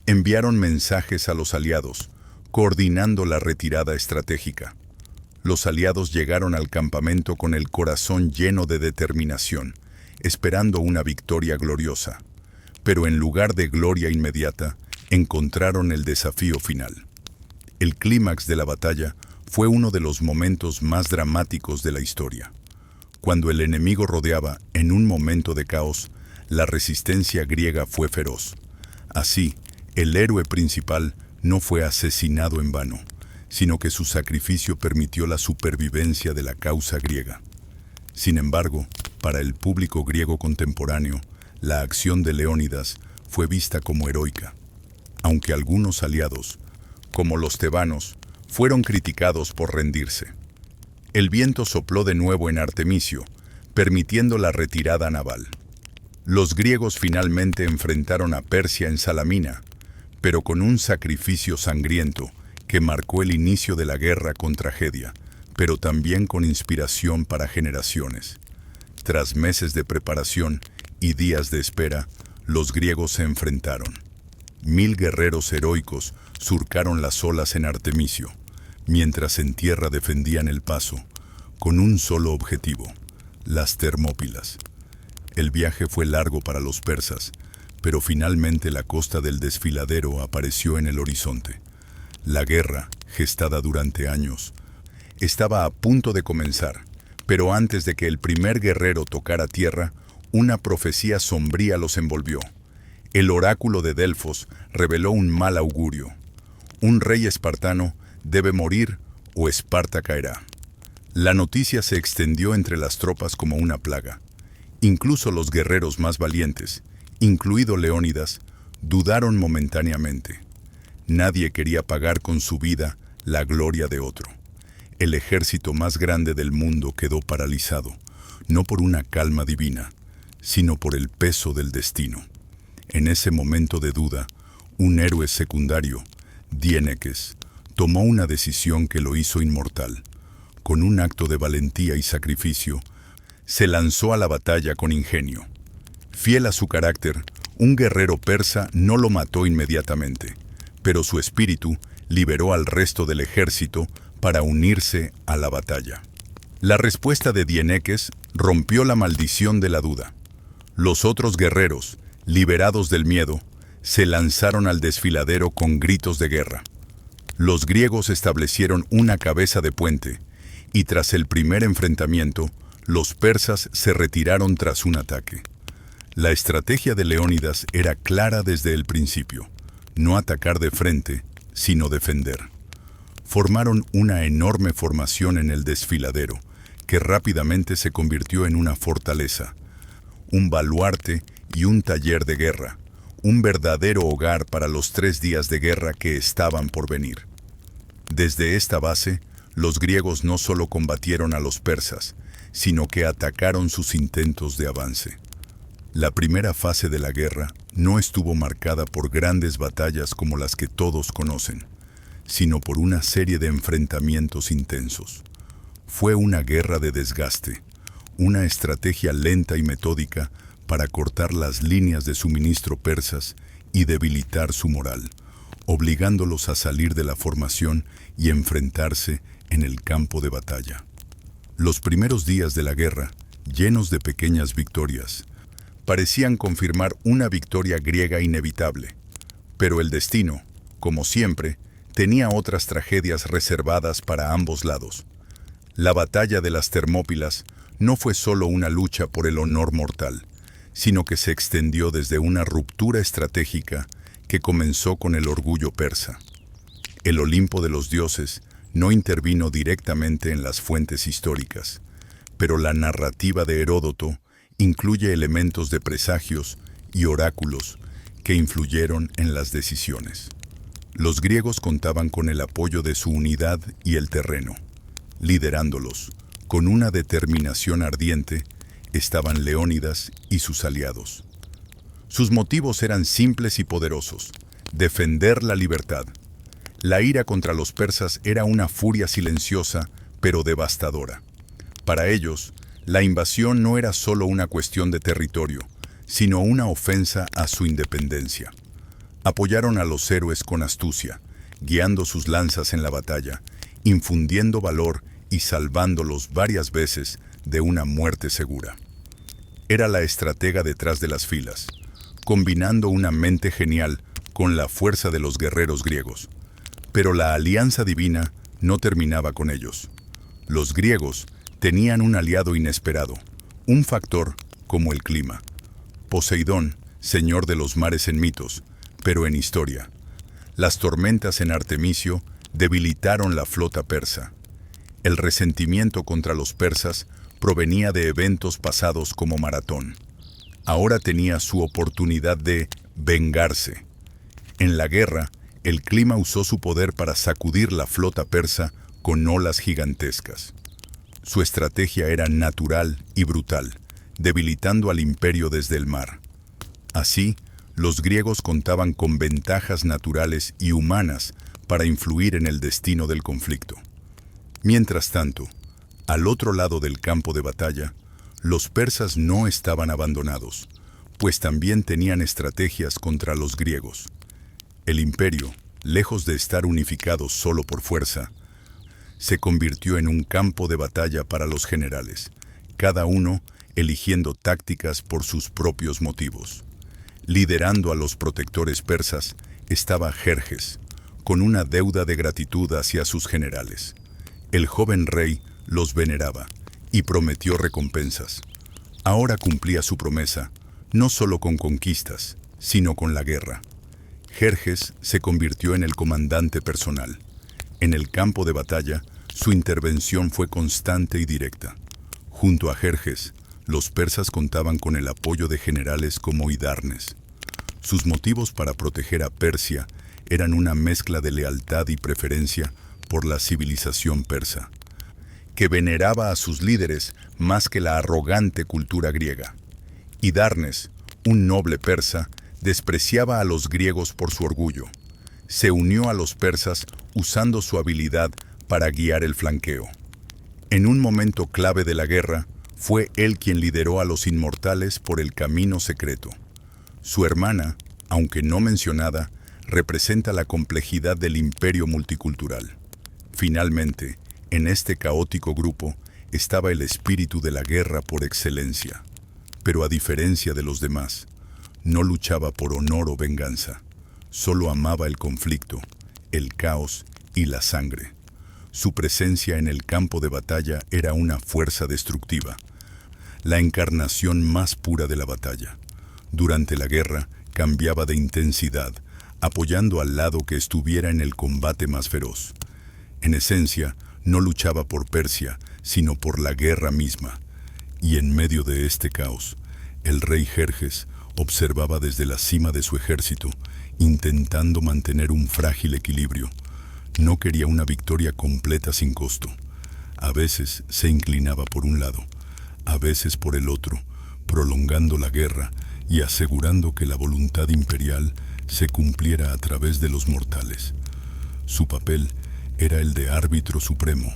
Enviaron mensajes a los aliados, coordinando la retirada estratégica. Los aliados llegaron al campamento con el corazón lleno de determinación, esperando una victoria gloriosa. Pero en lugar de gloria inmediata, encontraron el desafío final. El clímax de la batalla fue uno de los momentos más dramáticos de la historia. Cuando el enemigo rodeaba en un momento de caos, la resistencia griega fue feroz. Así, el héroe principal no fue asesinado en vano, sino que su sacrificio permitió la supervivencia de la causa griega. Sin embargo, para el público griego contemporáneo, la acción de Leónidas fue vista como heroica. Aunque algunos aliados, como los tebanos, fueron criticados por rendirse. El viento sopló de nuevo en Artemisio, permitiendo la retirada naval. Los griegos finalmente enfrentaron a Persia en Salamina, pero con un sacrificio sangriento que marcó el inicio de la guerra con tragedia, pero también con inspiración para generaciones. Tras meses de preparación y días de espera, los griegos se enfrentaron. 1000 guerreros heroicos surcaron las olas en Artemisio, mientras en tierra defendían el paso, con un solo objetivo: las Termópilas. El viaje fue largo para los persas, pero finalmente la costa del desfiladero apareció en el horizonte. La guerra, gestada durante años, estaba a punto de comenzar, pero antes de que el primer guerrero tocara tierra, una profecía sombría los envolvió. El oráculo de Delfos reveló un mal augurio. Un rey espartano debe morir o Esparta caerá. La noticia se extendió entre las tropas como una plaga. Incluso los guerreros más valientes, incluido Leónidas, dudaron momentáneamente. Nadie quería pagar con su vida la gloria de otro. El ejército más grande del mundo quedó paralizado, no por una calma divina, sino por el peso del destino. En ese momento de duda, un héroe secundario, Dieneques, tomó una decisión que lo hizo inmortal. Con un acto de valentía y sacrificio, se lanzó a la batalla con ingenio. Fiel a su carácter, un guerrero persa no lo mató inmediatamente, pero su espíritu liberó al resto del ejército para unirse a la batalla. La respuesta de Dieneques rompió la maldición de la duda. Los otros guerreros, liberados del miedo, se lanzaron al desfiladero con gritos de guerra. Los griegos establecieron una cabeza de puente, y tras el primer enfrentamiento, los persas se retiraron tras un ataque. La estrategia de Leónidas era clara desde el principio: no atacar de frente, sino defender. Formaron una enorme formación en el desfiladero, que rápidamente se convirtió en una fortaleza, un baluarte y un taller de guerra, un verdadero hogar para los 3 días de guerra que estaban por venir. Desde esta base, los griegos no solo combatieron a los persas, sino que atacaron sus intentos de avance. La primera fase de la guerra no estuvo marcada por grandes batallas como las que todos conocen, sino por una serie de enfrentamientos intensos. Fue una guerra de desgaste, una estrategia lenta y metódica para cortar las líneas de suministro persas y debilitar su moral, obligándolos a salir de la formación y enfrentarse en el campo de batalla. Los primeros días de la guerra, llenos de pequeñas victorias, parecían confirmar una victoria griega inevitable, pero el destino, como siempre, tenía otras tragedias reservadas para ambos lados. La batalla de las Termópilas no fue solo una lucha por el honor mortal, sino que se extendió desde una ruptura estratégica que comenzó con el orgullo persa. El Olimpo de los dioses no intervino directamente en las fuentes históricas, pero la narrativa de Heródoto incluye elementos de presagios y oráculos que influyeron en las decisiones. Los griegos contaban con el apoyo de su unidad y el terreno. Liderándolos, con una determinación ardiente, estaban Leónidas y sus aliados. Sus motivos eran simples y poderosos: defender la libertad. La ira contra los persas era una furia silenciosa, pero devastadora. Para ellos, la invasión no era solo una cuestión de territorio, sino una ofensa a su independencia. Apoyaron a los héroes con astucia, guiando sus lanzas en la batalla, infundiendo valor y salvándolos varias veces de una muerte segura. Era la estratega detrás de las filas, combinando una mente genial con la fuerza de los guerreros griegos. Pero la alianza divina no terminaba con ellos. Los griegos tenían un aliado inesperado, un factor como el clima. Poseidón, señor de los mares en mitos, pero en historia. Las tormentas en Artemisio debilitaron la flota persa. El resentimiento contra los persas provenía de eventos pasados como Maratón. Ahora tenía su oportunidad de vengarse. En la guerra, el clima usó su poder para sacudir la flota persa con olas gigantescas. Su estrategia era natural y brutal, debilitando al imperio desde el mar. Así, los griegos contaban con ventajas naturales y humanas para influir en el destino del conflicto. Mientras tanto, al otro lado del campo de batalla, los persas no estaban abandonados, pues también tenían estrategias contra los griegos. El imperio, lejos de estar unificado solo por fuerza, se convirtió en un campo de batalla para los generales, cada uno eligiendo tácticas por sus propios motivos. Liderando a los protectores persas estaba Jerjes, con una deuda de gratitud hacia sus generales. El joven rey los veneraba y prometió recompensas. Ahora cumplía su promesa, no solo con conquistas, sino con la guerra. Jerjes se convirtió en el comandante personal. En el campo de batalla, su intervención fue constante y directa. Junto a Jerjes, los persas contaban con el apoyo de generales como Hidarnes. Sus motivos para proteger a Persia eran una mezcla de lealtad y preferencia por la civilización persa, que veneraba a sus líderes más que la arrogante cultura griega. Hidarnes, un noble persa, despreciaba a los griegos por su orgullo. Se unió a los persas usando su habilidad para guiar el flanqueo. En un momento clave de la guerra, fue él quien lideró a los inmortales por el camino secreto. Su hermana, aunque no mencionada, representa la complejidad del imperio multicultural. Finalmente, en este caótico grupo estaba el espíritu de la guerra por excelencia. Pero a diferencia de los demás, no luchaba por honor o venganza. Solo amaba el conflicto, el caos y la sangre. Su presencia en el campo de batalla era una fuerza destructiva, la encarnación más pura de la batalla. Durante la guerra, cambiaba de intensidad, apoyando al lado que estuviera en el combate más feroz. En esencia, no luchaba por Persia, sino por la guerra misma. Y en medio de este caos, el rey Jerjes observaba desde la cima de su ejército, intentando mantener un frágil equilibrio. No quería una victoria completa sin costo. A veces se inclinaba por un lado, a veces por el otro, prolongando la guerra y asegurando que la voluntad imperial se cumpliera a través de los mortales. Su papel era el de árbitro supremo,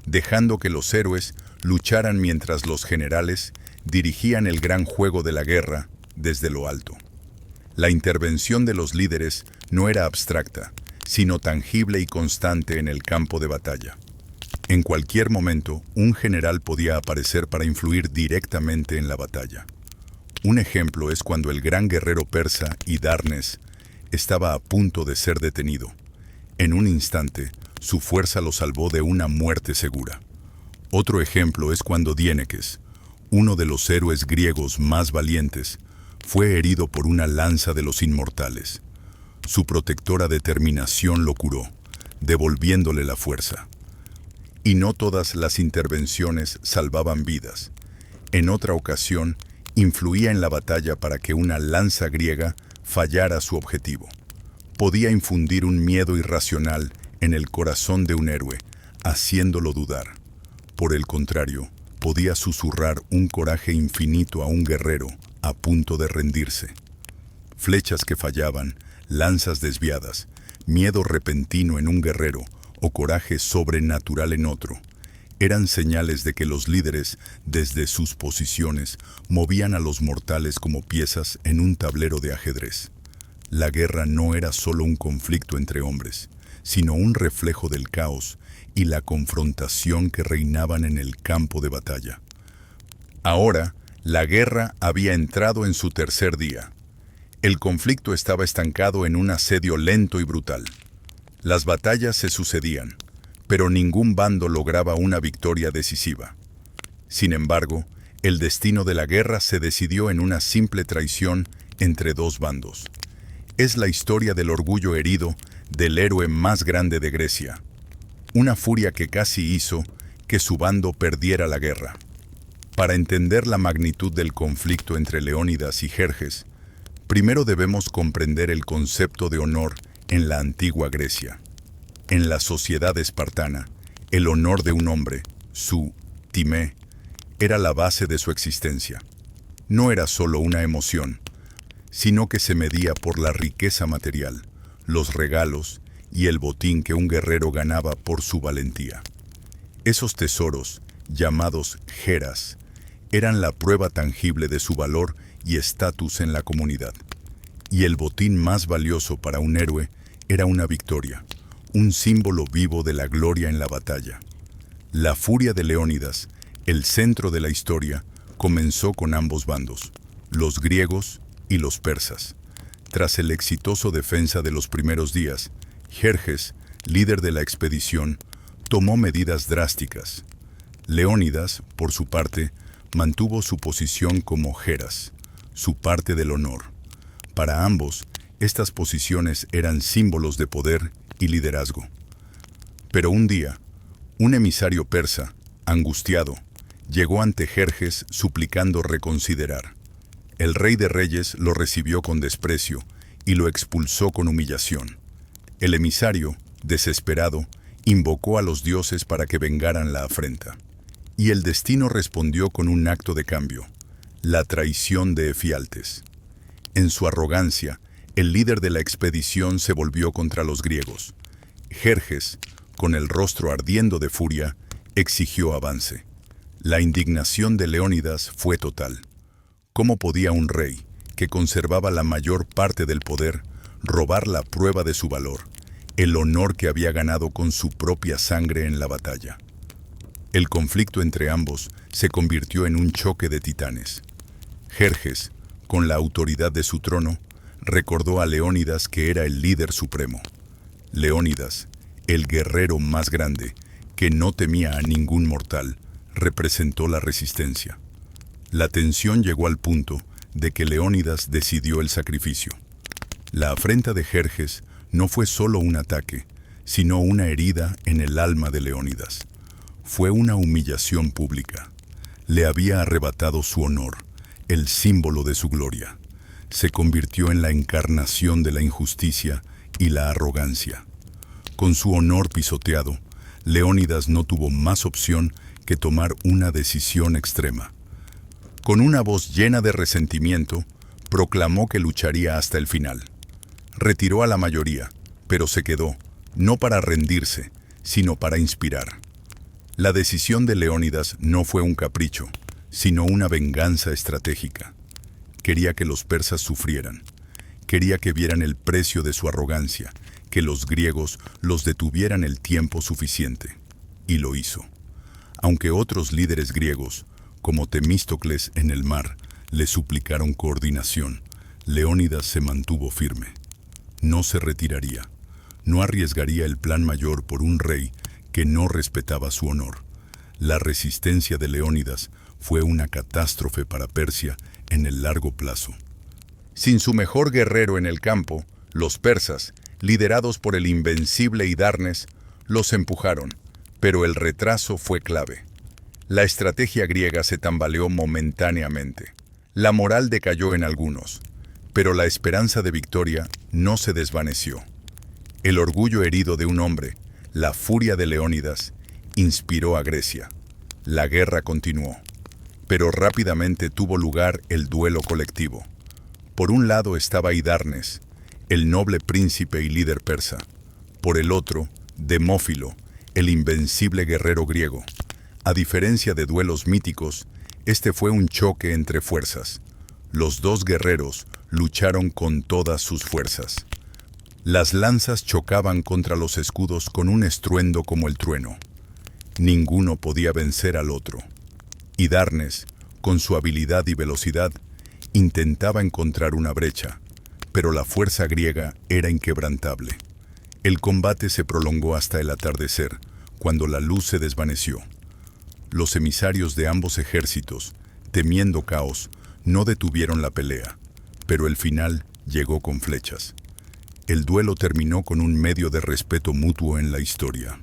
dejando que los héroes lucharan mientras los generales dirigían el gran juego de la guerra desde lo alto. La intervención de los líderes no era abstracta, sino tangible y constante en el campo de batalla. En cualquier momento, un general podía aparecer para influir directamente en la batalla. Un ejemplo es cuando el gran guerrero persa Hidarnes estaba a punto de ser detenido. En un instante, su fuerza lo salvó de una muerte segura. Otro ejemplo es cuando Diéneques, uno de los héroes griegos más valientes, fue herido por una lanza de los inmortales. Su protectora determinación lo curó, devolviéndole la fuerza. Y no todas las intervenciones salvaban vidas. En otra ocasión, influía en la batalla para que una lanza griega fallara su objetivo. Podía infundir un miedo irracional en el corazón de un héroe, haciéndolo dudar. Por el contrario, podía susurrar un coraje infinito a un guerrero a punto de rendirse. Flechas que fallaban, lanzas desviadas, miedo repentino en un guerrero o coraje sobrenatural en otro, eran señales de que los líderes, desde sus posiciones, movían a los mortales como piezas en un tablero de ajedrez. La guerra no era solo un conflicto entre hombres, sino un reflejo del caos y la confrontación que reinaban en el campo de batalla. Ahora, la guerra había entrado en su tercer día. El conflicto estaba estancado en un asedio lento y brutal. Las batallas se sucedían, pero ningún bando lograba una victoria decisiva. Sin embargo, el destino de la guerra se decidió en una simple traición entre dos bandos. Es la historia del orgullo herido del héroe más grande de Grecia. Una furia que casi hizo que su bando perdiera la guerra. Para entender la magnitud del conflicto entre Leónidas y Jerjes, primero debemos comprender el concepto de honor en la antigua Grecia. En la sociedad espartana, el honor de un hombre, su timé, era la base de su existencia. No era solo una emoción, sino que se medía por la riqueza material, los regalos y el botín que un guerrero ganaba por su valentía. Esos tesoros, llamados geras, eran la prueba tangible de su valor y estatus en la comunidad. Y el botín más valioso para un héroe era una victoria, un símbolo vivo de la gloria en la batalla. La furia de Leónidas, el centro de la historia, comenzó con ambos bandos, los griegos y los persas. Tras el exitoso defensa de los primeros días, Jerjes, líder de la expedición, tomó medidas drásticas. Leónidas, por su parte, mantuvo su posición como geras, su parte del honor. Para ambos, estas posiciones eran símbolos de poder y liderazgo. Pero un día, un emisario persa, angustiado, llegó ante Jerjes suplicando reconsiderar. El rey de reyes lo recibió con desprecio y lo expulsó con humillación. El emisario, desesperado, invocó a los dioses para que vengaran la afrenta. Y el destino respondió con un acto de cambio, la traición de Efialtes. En su arrogancia, el líder de la expedición se volvió contra los griegos. Jerjes, con el rostro ardiendo de furia, exigió avance. La indignación de Leónidas fue total. ¿Cómo podía un rey, que conservaba la mayor parte del poder, robar la prueba de su valor, el honor que había ganado con su propia sangre en la batalla? El conflicto entre ambos se convirtió en un choque de titanes. Jerjes, con la autoridad de su trono, recordó a Leónidas que era el líder supremo. Leónidas, el guerrero más grande, que no temía a ningún mortal, representó la resistencia. La tensión llegó al punto de que Leónidas decidió el sacrificio. La afrenta de Jerjes no fue solo un ataque, sino una herida en el alma de Leónidas. Fue una humillación pública. Le había arrebatado su honor, el símbolo de su gloria. Se convirtió en la encarnación de la injusticia y la arrogancia. Con su honor pisoteado, Leónidas no tuvo más opción que tomar una decisión extrema. Con una voz llena de resentimiento, proclamó que lucharía hasta el final. Retiró a la mayoría, pero se quedó, no para rendirse, sino para inspirar. La decisión de Leónidas no fue un capricho, sino una venganza estratégica. Quería que los persas sufrieran. Quería que vieran el precio de su arrogancia, que los griegos los detuvieran el tiempo suficiente. Y lo hizo. Aunque otros líderes griegos, como Temístocles en el mar, le suplicaron coordinación, Leónidas se mantuvo firme. No se retiraría. No arriesgaría el plan mayor por un rey que no respetaba su honor. La resistencia de Leónidas fue una catástrofe para Persia en el largo plazo. Sin su mejor guerrero en el campo, los persas, liderados por el invencible Hidarnes, los empujaron, pero el retraso fue clave. La estrategia griega se tambaleó momentáneamente. La moral decayó en algunos, pero la esperanza de victoria no se desvaneció. El orgullo herido de un hombre, la furia de Leónidas, inspiró a Grecia. La guerra continuó, pero rápidamente tuvo lugar el duelo colectivo. Por un lado estaba Hidarnes, el noble príncipe y líder persa. Por el otro, Demófilo, el invencible guerrero griego. A diferencia de duelos míticos, este fue un choque entre fuerzas. Los dos guerreros lucharon con todas sus fuerzas. Las lanzas chocaban contra los escudos con un estruendo como el trueno. Ninguno podía vencer al otro. Hidarnes, con su habilidad y velocidad, intentaba encontrar una brecha, pero la fuerza griega era inquebrantable. El combate se prolongó hasta el atardecer, cuando la luz se desvaneció. Los emisarios de ambos ejércitos, temiendo caos, no detuvieron la pelea, pero el final llegó con flechas. El duelo terminó con un medio de respeto mutuo en la historia.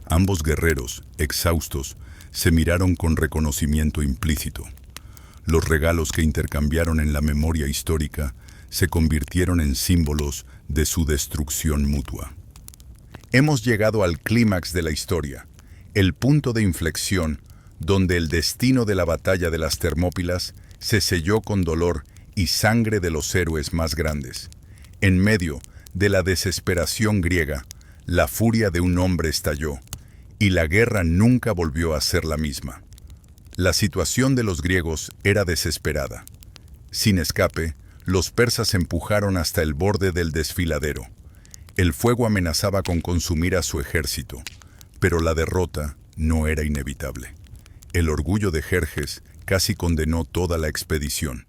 Ambos guerreros, exhaustos, se miraron con reconocimiento implícito. Los regalos que intercambiaron en la memoria histórica se convirtieron en símbolos de su destrucción mutua. Hemos llegado al clímax de la historia, el punto de inflexión donde el destino de la batalla de las Termópilas se selló con dolor y sangre de los héroes más grandes. En medio de la desesperación griega, la furia de un hombre estalló, y la guerra nunca volvió a ser la misma. La situación de los griegos era desesperada. Sin escape, los persas empujaron hasta el borde del desfiladero. El fuego amenazaba con consumir a su ejército, pero la derrota no era inevitable. El orgullo de Jerjes casi condenó toda la expedición,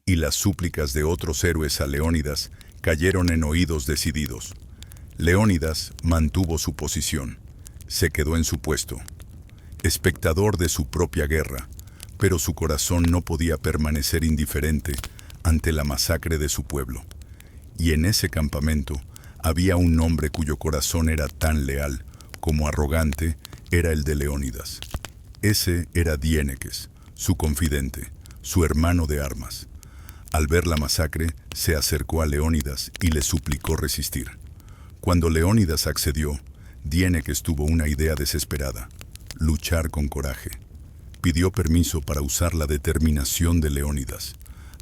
y las súplicas de otros héroes a Leónidas cayeron en oídos decididos. Leónidas mantuvo su posición, se quedó en su puesto, espectador de su propia guerra, pero su corazón no podía permanecer indiferente ante la masacre de su pueblo. Y en ese campamento había un hombre cuyo corazón era tan leal como arrogante era el de Leónidas. Ese era Diéneques, su confidente, su hermano de armas. Al ver la masacre, se acercó a Leónidas y le suplicó resistir. Cuando Leónidas accedió, Diéneques tuvo una idea desesperada: luchar con coraje. Pidió permiso para usar la determinación de Leónidas.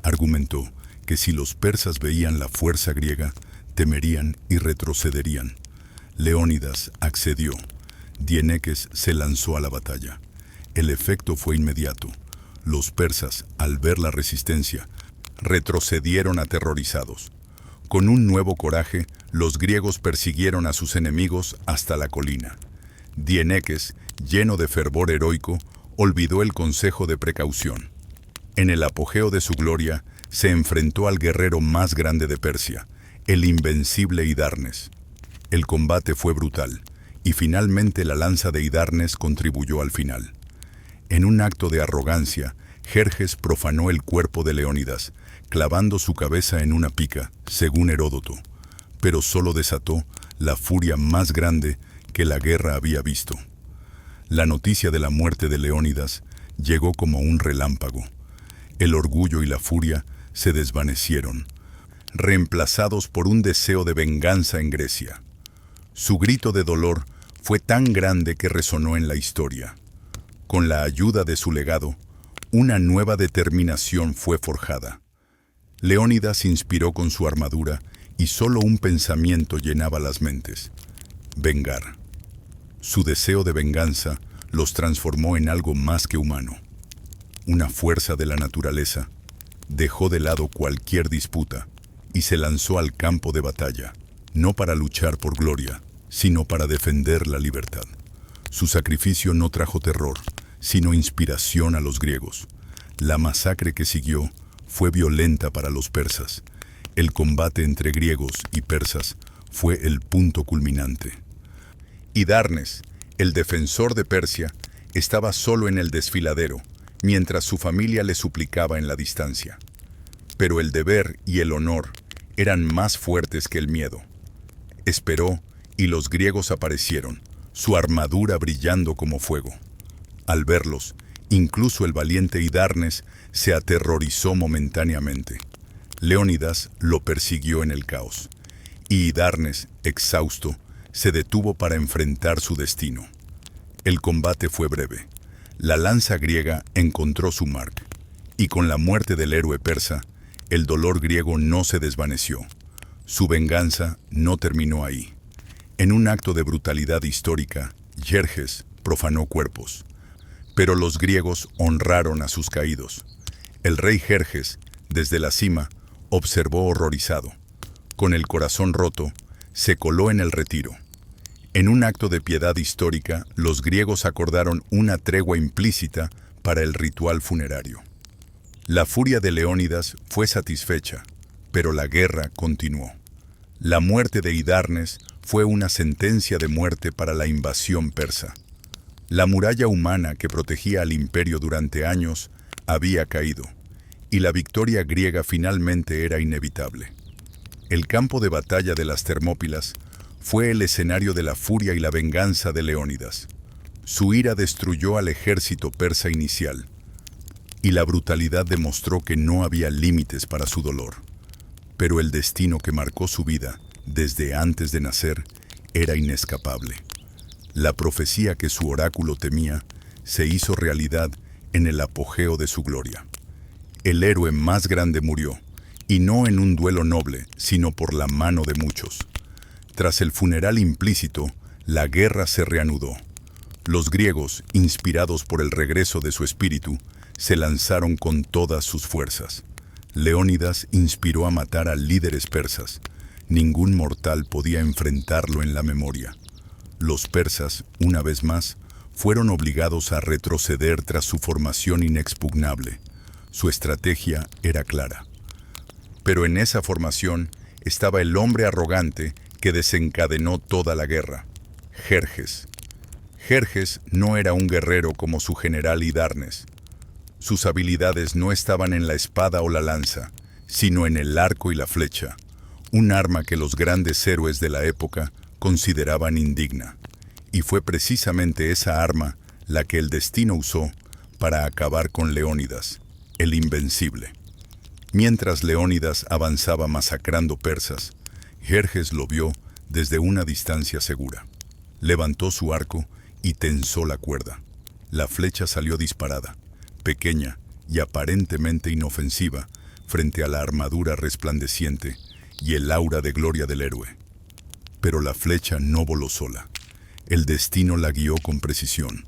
Argumentó que si los persas veían la fuerza griega, temerían y retrocederían. Leónidas accedió. Diéneques se lanzó a la batalla. El efecto fue inmediato. Los persas, al ver la resistencia, retrocedieron aterrorizados. Con un nuevo coraje, los griegos persiguieron a sus enemigos hasta la colina. Diéneques, lleno de fervor heroico, olvidó el consejo de precaución. En el apogeo de su gloria, se enfrentó al guerrero más grande de Persia, el invencible Hidarnes. El combate fue brutal, y finalmente la lanza de Hidarnes contribuyó al final. En un acto de arrogancia, Jerjes profanó el cuerpo de Leónidas, clavando su cabeza en una pica, según Heródoto, pero solo desató la furia más grande que la guerra había visto. La noticia de la muerte de Leónidas llegó como un relámpago. El orgullo y la furia se desvanecieron, reemplazados por un deseo de venganza en Grecia. Su grito de dolor fue tan grande que resonó en la historia. Con la ayuda de su legado, una nueva determinación fue forjada. Leónidas inspiró con su armadura y solo un pensamiento llenaba las mentes: vengar. Su deseo de venganza los transformó en algo más que humano. Una fuerza de la naturaleza dejó de lado cualquier disputa y se lanzó al campo de batalla, no para luchar por gloria, sino para defender la libertad. Su sacrificio no trajo terror, sino inspiración a los griegos. La masacre que siguió fue violenta para los persas. El combate entre griegos y persas fue el punto culminante. Hidarnes, el defensor de Persia, estaba solo en el desfiladero, mientras su familia le suplicaba en la distancia. Pero el deber y el honor eran más fuertes que el miedo. Esperó, y los griegos aparecieron, su armadura brillando como fuego. Al verlos, incluso el valiente Hidarnes se aterrorizó momentáneamente. Leónidas lo persiguió en el caos, y Hidarnes, exhausto, se detuvo para enfrentar su destino. El combate fue breve. La lanza griega encontró su marca, y con la muerte del héroe persa, el dolor griego no se desvaneció. Su venganza no terminó ahí. En un acto de brutalidad histórica, Jerjes profanó cuerpos. Pero los griegos honraron a sus caídos. El rey Jerjes, desde la cima, observó horrorizado. Con el corazón roto, se coló en el retiro. En un acto de piedad histórica, los griegos acordaron una tregua implícita para el ritual funerario. La furia de Leónidas fue satisfecha, pero la guerra continuó. La muerte de Hidarnes fue una sentencia de muerte para la invasión persa. La muralla humana que protegía al imperio durante años había caído, y la victoria griega finalmente era inevitable. El campo de batalla de las Termópilas fue el escenario de la furia y la venganza de Leónidas. Su ira destruyó al ejército persa inicial, y la brutalidad demostró que no había límites para su dolor. Pero el destino que marcó su vida, desde antes de nacer, era inescapable. La profecía que su oráculo temía se hizo realidad en el apogeo de su gloria. El héroe más grande murió, y no en un duelo noble, sino por la mano de muchos. Tras el funeral implícito, la guerra se reanudó. Los griegos, inspirados por el regreso de su espíritu, se lanzaron con todas sus fuerzas. Leónidas inspiró a matar a líderes persas. Ningún mortal podía enfrentarlo en la memoria. Los persas, una vez más, fueron obligados a retroceder tras su formación inexpugnable. Su estrategia era clara. Pero en esa formación estaba el hombre arrogante que desencadenó toda la guerra, Jerjes. Jerjes no era un guerrero como su general Hidarnes. Sus habilidades no estaban en la espada o la lanza, sino en el arco y la flecha, un arma que los grandes héroes de la época consideraban indigna. Y fue precisamente esa arma la que el destino usó para acabar con Leónidas, el invencible. Mientras Leónidas avanzaba masacrando persas, Jerjes lo vio desde una distancia segura. Levantó su arco y tensó la cuerda. La flecha salió disparada, pequeña y aparentemente inofensiva, frente a la armadura resplandeciente y el aura de gloria del héroe. Pero la flecha no voló sola. El destino la guió con precisión.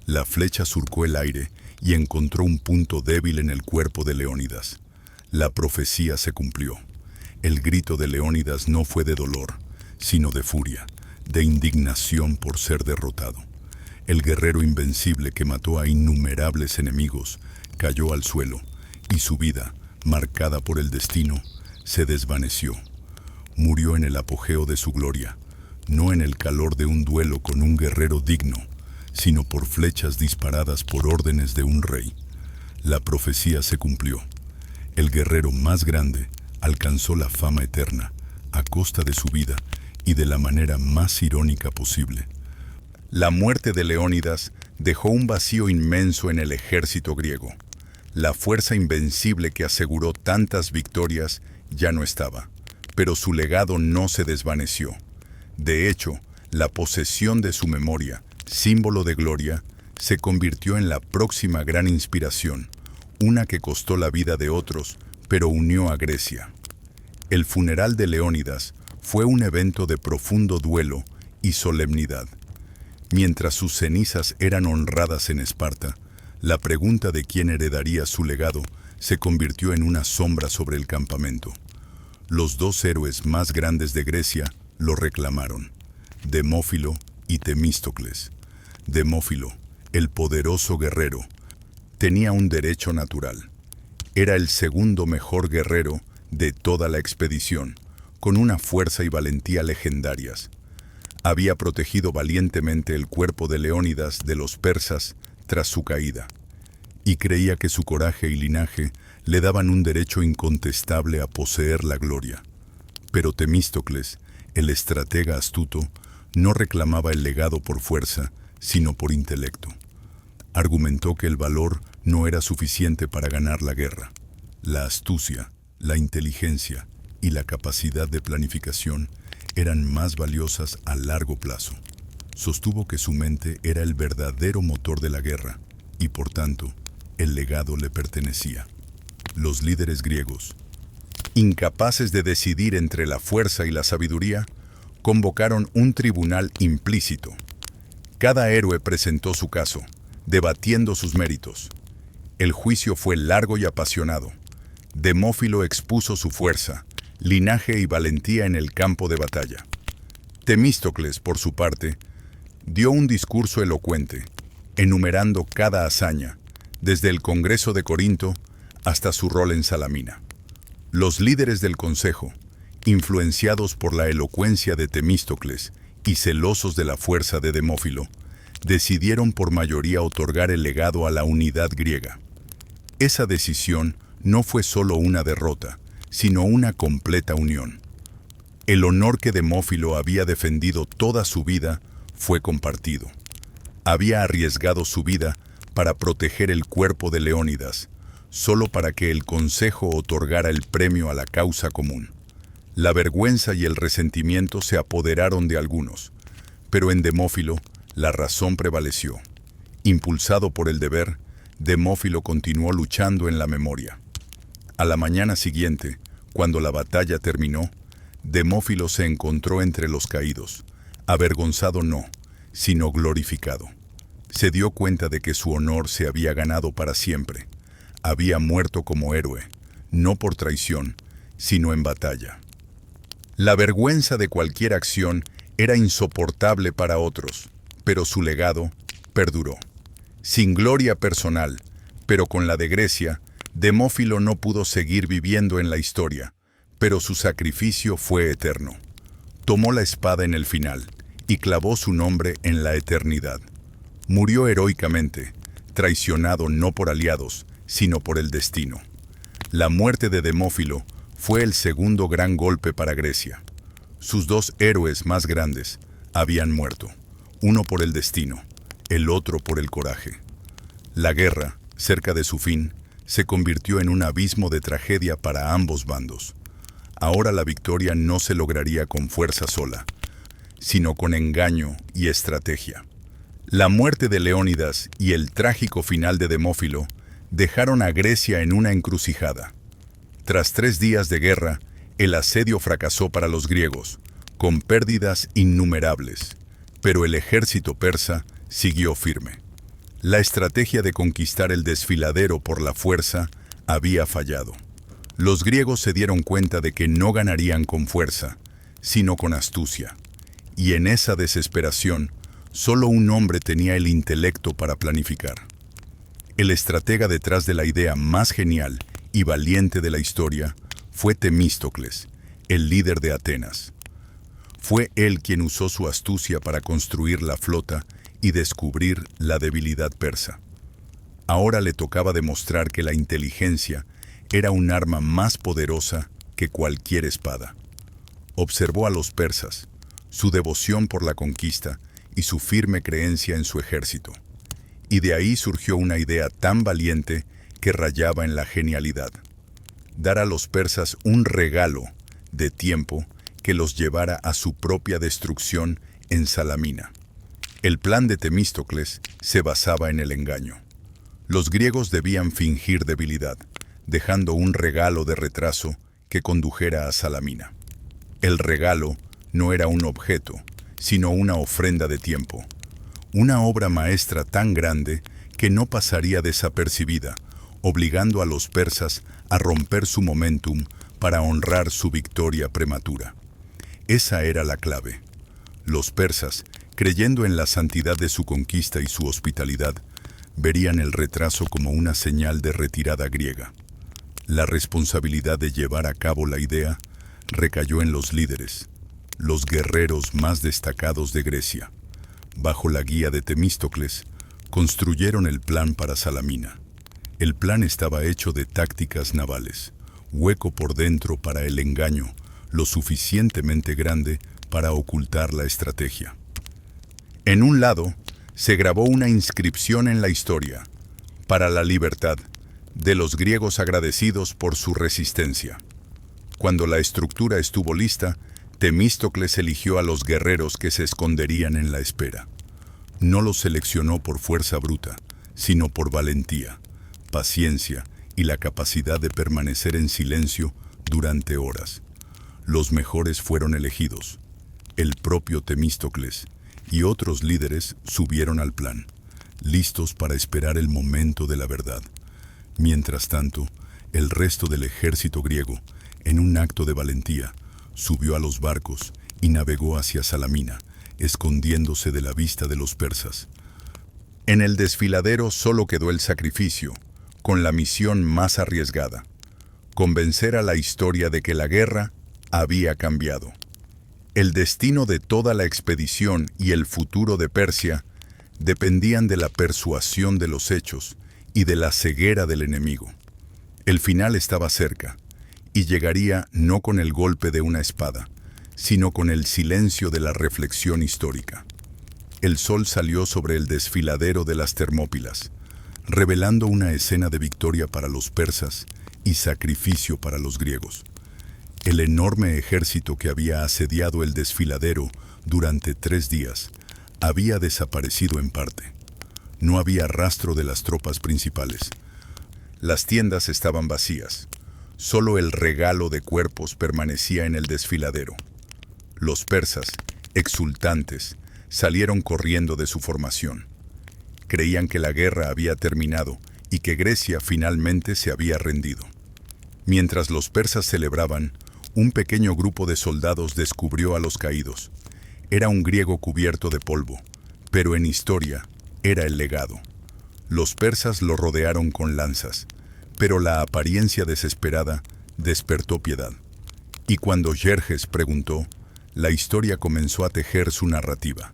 La flecha surcó el aire y encontró un punto débil en el cuerpo de Leónidas. La profecía se cumplió. El grito de Leónidas no fue de dolor, sino de furia, de indignación por ser derrotado. El guerrero invencible que mató a innumerables enemigos cayó al suelo, y su vida, marcada por el destino, se desvaneció. Murió en el apogeo de su gloria, no en el calor de un duelo con un guerrero digno, sino por flechas disparadas por órdenes de un rey. La profecía se cumplió. El guerrero más grande alcanzó la fama eterna, a costa de su vida y de la manera más irónica posible. La muerte de Leónidas dejó un vacío inmenso en el ejército griego. La fuerza invencible que aseguró tantas victorias ya no estaba, pero su legado no se desvaneció. De hecho, la posesión de su memoria, símbolo de gloria, se convirtió en la próxima gran inspiración, una que costó la vida de otros, pero unió a Grecia. El funeral de Leónidas fue un evento de profundo duelo y solemnidad. Mientras sus cenizas eran honradas en Esparta, la pregunta de quién heredaría su legado se convirtió en una sombra sobre el campamento. Los dos héroes más grandes de Grecia lo reclamaron, Demófilo y Temístocles. Demófilo, el poderoso guerrero, tenía un derecho natural. Era el segundo mejor guerrero de toda la expedición, con una fuerza y valentía legendarias. Había protegido valientemente el cuerpo de Leónidas de los persas tras su caída. y creía que su coraje y linaje le daban un derecho incontestable a poseer la gloria. Pero Temístocles, el estratega astuto, no reclamaba el legado por fuerza, sino por intelecto. Argumentó que el valor no era suficiente para ganar la guerra. La astucia, la inteligencia y la capacidad de planificación eran más valiosas a largo plazo. Sostuvo que su mente era el verdadero motor de la guerra y, por tanto, el legado le pertenecía. Los líderes griegos, incapaces de decidir entre la fuerza y la sabiduría, convocaron un tribunal implícito. Cada héroe presentó su caso, debatiendo sus méritos. El juicio fue largo y apasionado. Demófilo expuso su fuerza, linaje y valentía en el campo de batalla. Temístocles, por su parte, dio un discurso elocuente, enumerando cada hazaña, desde el Congreso de Corinto hasta su rol en Salamina. Los líderes del consejo, influenciados por la elocuencia de Temístocles y celosos de la fuerza de Demófilo, decidieron por mayoría otorgar el legado a la unidad griega. Esa decisión no fue solo una derrota, sino una completa unión. El honor que Demófilo había defendido toda su vida fue compartido. Había arriesgado su vida para proteger el cuerpo de Leónidas, solo para que el consejo otorgara el premio a la causa común. La vergüenza y el resentimiento se apoderaron de algunos, pero en Demófilo la razón prevaleció. Impulsado por el deber, Demófilo continuó luchando en la memoria. A la mañana siguiente, cuando la batalla terminó, Demófilo se encontró entre los caídos, avergonzado no, sino glorificado. Se dio cuenta de que su honor se había ganado para siempre. Había muerto como héroe, no por traición, sino en batalla. La vergüenza de cualquier acción era insoportable para otros, pero su legado perduró. Sin gloria personal, pero con la de Grecia, Demófilo no pudo seguir viviendo en la historia, pero su sacrificio fue eterno. Tomó la espada en el final y clavó su nombre en la eternidad. Murió heroicamente, traicionado no por aliados, sino por el destino. La muerte de Demófilo fue el segundo gran golpe para Grecia. Sus dos héroes más grandes habían muerto, uno por el destino, el otro por el coraje. La guerra, cerca de su fin, se convirtió en un abismo de tragedia para ambos bandos. Ahora la victoria no se lograría con fuerza sola, sino con engaño y estrategia. La muerte de Leónidas y el trágico final de Demófilo dejaron a Grecia en una encrucijada. Tras 3 días de guerra, el asedio fracasó para los griegos, con pérdidas innumerables, pero el ejército persa siguió firme. La estrategia de conquistar el desfiladero por la fuerza había fallado. Los griegos se dieron cuenta de que no ganarían con fuerza, sino con astucia. Y en esa desesperación, solo un hombre tenía el intelecto para planificar. El estratega detrás de la idea más genial y valiente de la historia fue Temístocles, el líder de Atenas. Fue él quien usó su astucia para construir la flota y descubrir la debilidad persa. Ahora le tocaba demostrar que la inteligencia era un arma más poderosa que cualquier espada. Observó a los persas, su devoción por la conquista y su firme creencia en su ejército. Y de ahí surgió una idea tan valiente que rayaba en la genialidad: dar a los persas un regalo de tiempo que los llevara a su propia destrucción en Salamina. El plan de Temístocles se basaba en el engaño. Los griegos debían fingir debilidad, dejando un regalo de retraso que condujera a Salamina. El regalo no era un objeto, sino una ofrenda de tiempo. Una obra maestra tan grande que no pasaría desapercibida, obligando a los persas a romper su momentum para honrar su victoria prematura. Esa era la clave. Los persas, creyendo en la santidad de su conquista y su hospitalidad, verían el retraso como una señal de retirada griega. La responsabilidad de llevar a cabo la idea recayó en los líderes, los guerreros más destacados de Grecia. Bajo la guía de Temístocles, construyeron el plan para Salamina. El plan estaba hecho de tácticas navales, hueco por dentro para el engaño, lo suficientemente grande para ocultar la estrategia. En un lado, se grabó una inscripción en la historia, para la libertad, de los griegos agradecidos por su resistencia. Cuando la estructura estuvo lista, Temístocles eligió a los guerreros que se esconderían en la espera. No los seleccionó por fuerza bruta, sino por valentía, paciencia y la capacidad de permanecer en silencio durante horas. Los mejores fueron elegidos. El propio Temístocles y otros líderes subieron al plan, listos para esperar el momento de la verdad. Mientras tanto, el resto del ejército griego, en un acto de valentía, subió a los barcos y navegó hacia Salamina, escondiéndose de la vista de los persas. En el desfiladero solo quedó el sacrificio, con la misión más arriesgada: convencer a la historia de que la guerra había cambiado. El destino de toda la expedición y el futuro de Persia dependían de la persuasión de los hechos y de la ceguera del enemigo. El final estaba cerca, y llegaría no con el golpe de una espada, sino con el silencio de la reflexión histórica. El sol salió sobre el desfiladero de las Termópilas, revelando una escena de victoria para los persas y sacrificio para los griegos. El enorme ejército que había asediado el desfiladero durante 3 días había desaparecido en parte. No había rastro de las tropas principales. Las tiendas estaban vacías. Solo el regalo de cuerpos permanecía en el desfiladero. Los persas, exultantes, salieron corriendo de su formación. Creían que la guerra había terminado y que Grecia finalmente se había rendido. Mientras los persas celebraban, un pequeño grupo de soldados descubrió a los caídos. Era un griego cubierto de polvo, pero en historia era el legado. Los persas lo rodearon con lanzas, pero la apariencia desesperada despertó piedad. Y cuando Jerjes preguntó, la historia comenzó a tejer su narrativa.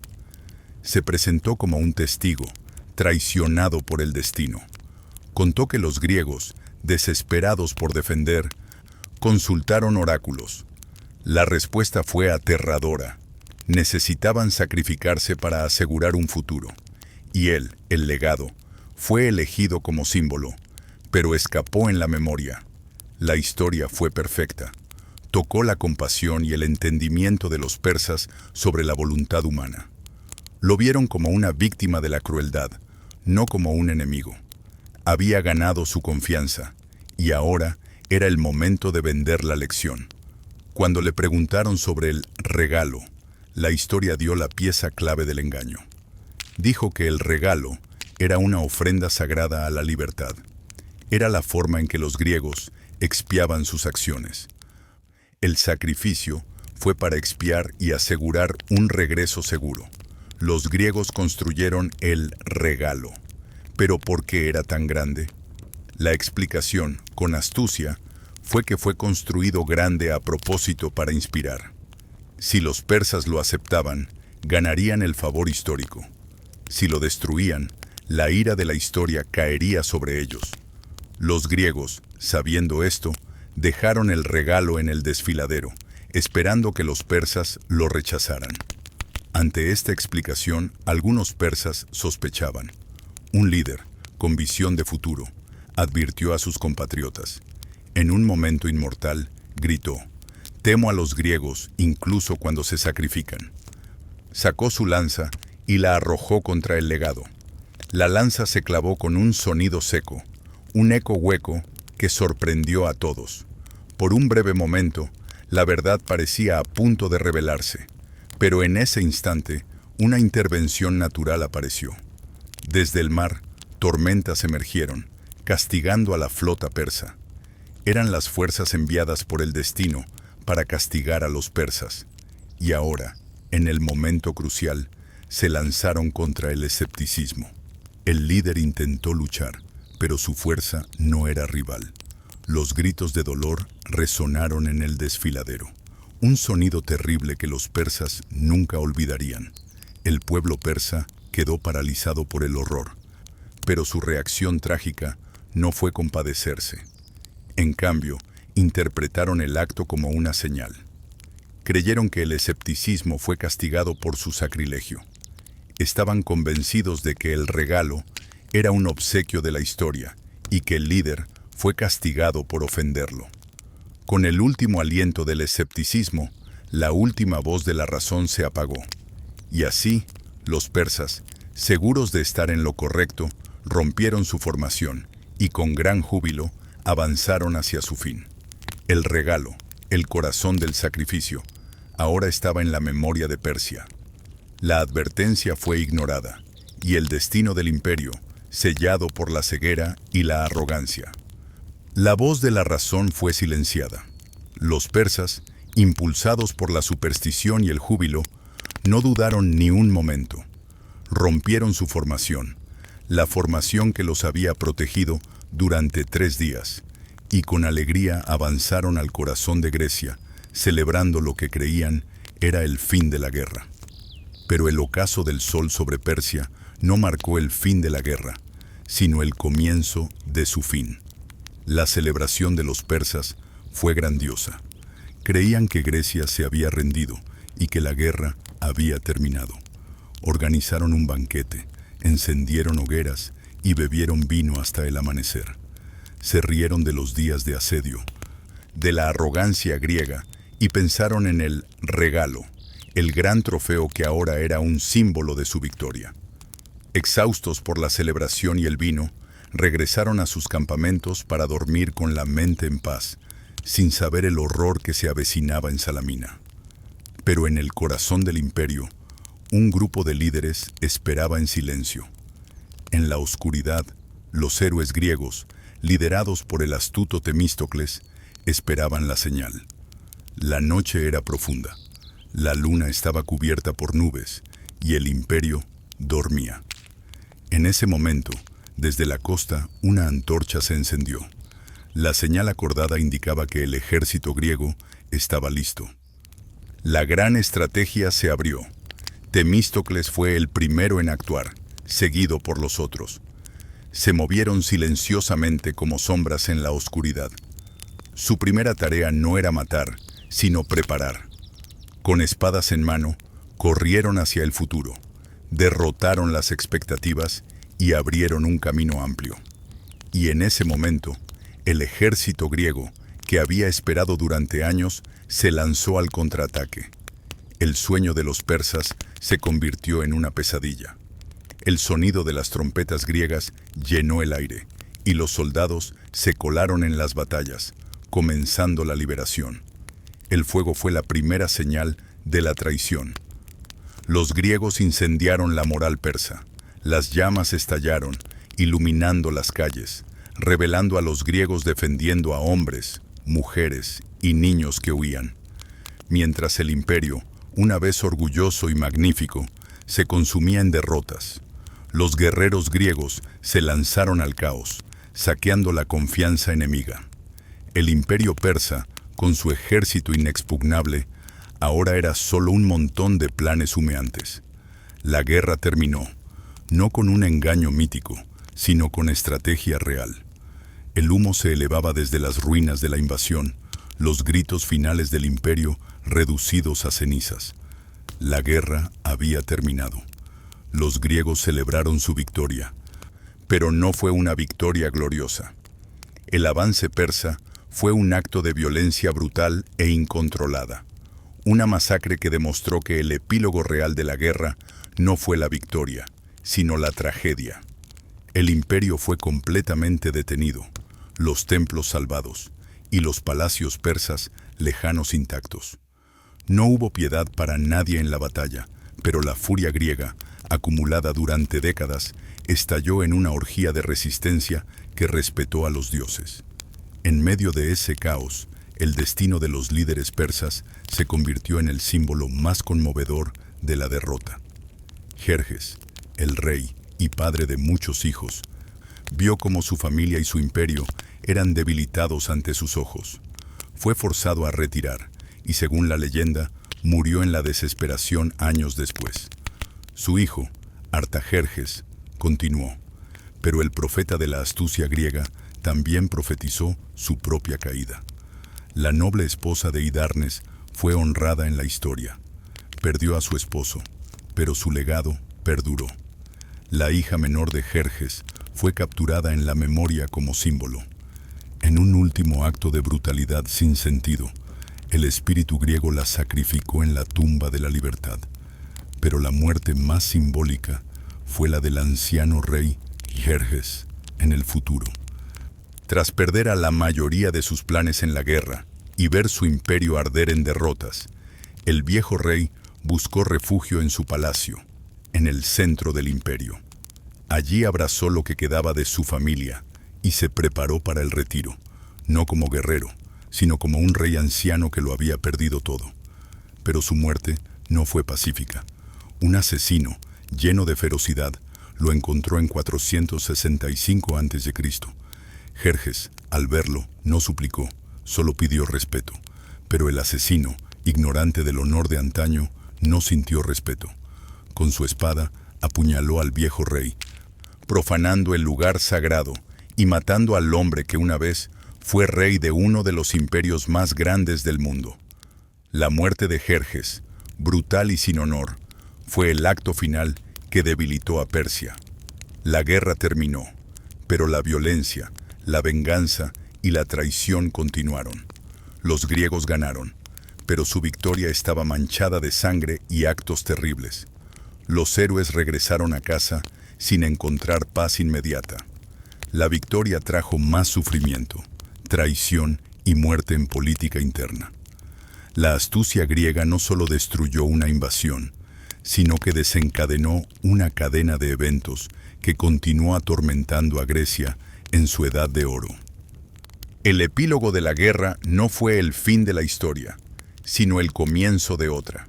Se presentó como un testigo, traicionado por el destino. Contó que los griegos, desesperados por defender, consultaron oráculos. La respuesta fue aterradora. Necesitaban sacrificarse para asegurar un futuro. Y él, el legado, fue elegido como símbolo, pero escapó en la memoria. La historia fue perfecta. Tocó la compasión y el entendimiento de los persas sobre la voluntad humana. Lo vieron como una víctima de la crueldad, no como un enemigo. Había ganado su confianza, y ahora era el momento de vender la lección. Cuando le preguntaron sobre el regalo, la historia dio la pieza clave del engaño. Dijo que el regalo era una ofrenda sagrada a la libertad. Era la forma en que los griegos expiaban sus acciones. El sacrificio fue para expiar y asegurar un regreso seguro. Los griegos construyeron el regalo. ¿Pero por qué era tan grande? La explicación, con astucia, fue que fue construido grande a propósito para inspirar. Si los persas lo aceptaban, ganarían el favor histórico. Si lo destruían, la ira de la historia caería sobre ellos. Los griegos, sabiendo esto, dejaron el regalo en el desfiladero, esperando que los persas lo rechazaran. Ante esta explicación, algunos persas sospechaban. Un líder, con visión de futuro, advirtió a sus compatriotas. En un momento inmortal, gritó: «Temo a los griegos, incluso cuando se sacrifican». Sacó su lanza y la arrojó contra el legado. La lanza se clavó con un sonido seco, un eco hueco que sorprendió a todos. Por un breve momento, la verdad parecía a punto de revelarse, pero en ese instante, una intervención natural apareció. Desde el mar, tormentas emergieron, castigando a la flota persa. Eran las fuerzas enviadas por el destino para castigar a los persas. Y ahora, en el momento crucial, se lanzaron contra el escepticismo. El líder intentó luchar, pero su fuerza no era rival. Los gritos de dolor resonaron en el desfiladero, un sonido terrible que los persas nunca olvidarían. El pueblo persa quedó paralizado por el horror, pero su reacción trágica no fue compadecerse. En cambio, interpretaron el acto como una señal. Creyeron que el escepticismo fue castigado por su sacrilegio. Estaban convencidos de que el regalo era un obsequio de la historia y que el líder fue castigado por ofenderlo. Con el último aliento del escepticismo, la última voz de la razón se apagó. Y así, los persas, seguros de estar en lo correcto, rompieron su formación y con gran júbilo avanzaron hacia su fin. El regalo, el corazón del sacrificio, ahora estaba en la memoria de Persia. La advertencia fue ignorada, y el destino del imperio, sellado por la ceguera y la arrogancia. La voz de la razón fue silenciada. Los persas, impulsados por la superstición y el júbilo, no dudaron ni un momento. Rompieron su formación, la formación que los había protegido durante 3 días, y con alegría avanzaron al corazón de Grecia, celebrando lo que creían era el fin de la guerra. Pero el ocaso del sol sobre Persia no marcó el fin de la guerra, sino el comienzo de su fin. La celebración de los persas fue grandiosa. Creían que Grecia se había rendido y que la guerra había terminado. Organizaron un banquete, encendieron hogueras y bebieron vino hasta el amanecer. Se rieron de los días de asedio, de la arrogancia griega, y pensaron en el regalo, el gran trofeo que ahora era un símbolo de su victoria. Exhaustos por la celebración y el vino, regresaron a sus campamentos para dormir con la mente en paz, sin saber el horror que se avecinaba en Salamina. Pero en el corazón del imperio, un grupo de líderes esperaba en silencio. En la oscuridad, los héroes griegos, liderados por el astuto Temístocles, esperaban la señal. La noche era profunda, la luna estaba cubierta por nubes y el imperio dormía. En ese momento, desde la costa, una antorcha se encendió. La señal acordada indicaba que el ejército griego estaba listo. La gran estrategia se abrió. Temístocles fue el primero en actuar, seguido por los otros. Se movieron silenciosamente como sombras en la oscuridad. Su primera tarea no era matar, sino preparar. Con espadas en mano, corrieron hacia el futuro, derrotaron las expectativas y abrieron un camino amplio. Y en ese momento, el ejército griego, que había esperado durante años, se lanzó al contraataque. El sueño de los persas se convirtió en una pesadilla. El sonido de las trompetas griegas llenó el aire, y los soldados se colaron en las batallas, comenzando la liberación. El fuego fue la primera señal de la traición. Los griegos incendiaron la moral persa. Las llamas estallaron, iluminando las calles, revelando a los griegos defendiendo a hombres, mujeres y niños que huían. Mientras el imperio, una vez orgulloso y magnífico, se consumía en derrotas. Los guerreros griegos se lanzaron al caos, saqueando la confianza enemiga. El imperio persa, con su ejército inexpugnable, ahora era solo un montón de planes humeantes. La guerra terminó, no con un engaño mítico, sino con estrategia real. El humo se elevaba desde las ruinas de la invasión, los gritos finales del imperio reducidos a cenizas. La guerra había terminado. Los griegos celebraron su victoria, pero no fue una victoria gloriosa. El avance persa fue un acto de violencia brutal e incontrolada. Una masacre que demostró que el epílogo real de la guerra no fue la victoria, sino la tragedia. El imperio fue completamente detenido, los templos salvados y los palacios persas lejanos intactos. No hubo piedad para nadie en la batalla, pero la furia griega, acumulada durante décadas, estalló en una orgía de resistencia que respetó a los dioses. En medio de ese caos, el destino de los líderes persas se convirtió en el símbolo más conmovedor de la derrota. Jerjes, el rey y padre de muchos hijos, vio cómo su familia y su imperio eran debilitados ante sus ojos. Fue forzado a retirar y, según la leyenda, murió en la desesperación años después. Su hijo, Artajerjes, continuó, pero el profeta de la astucia griega también profetizó su propia caída. La noble esposa de Hidarnes fue honrada en la historia. Perdió a su esposo, pero su legado perduró. La hija menor de Jerjes fue capturada en la memoria como símbolo. En un último acto de brutalidad sin sentido, el espíritu griego la sacrificó en la tumba de la libertad. Pero la muerte más simbólica fue la del anciano rey Jerjes en el futuro. Tras perder a la mayoría de sus planes en la guerra y ver su imperio arder en derrotas, el viejo rey buscó refugio en su palacio, en el centro del imperio. Allí abrazó lo que quedaba de su familia y se preparó para el retiro, no como guerrero, sino como un rey anciano que lo había perdido todo. Pero su muerte no fue pacífica. Un asesino, lleno de ferocidad, lo encontró en 465 a.C. Jerjes, al verlo, no suplicó, solo pidió respeto. Pero el asesino, ignorante del honor de antaño, no sintió respeto. Con su espada, apuñaló al viejo rey, profanando el lugar sagrado y matando al hombre que una vez fue rey de uno de los imperios más grandes del mundo. La muerte de Jerjes, brutal y sin honor, fue el acto final que debilitó a Persia. La guerra terminó, pero la violencia, la venganza y la traición continuaron. Los griegos ganaron, pero su victoria estaba manchada de sangre y actos terribles. Los héroes regresaron a casa sin encontrar paz inmediata. La victoria trajo más sufrimiento, traición y muerte en política interna. La astucia griega no solo destruyó una invasión, sino que desencadenó una cadena de eventos que continuó atormentando a Grecia en su edad de oro. El epílogo de la guerra no fue el fin de la historia, sino el comienzo de otra.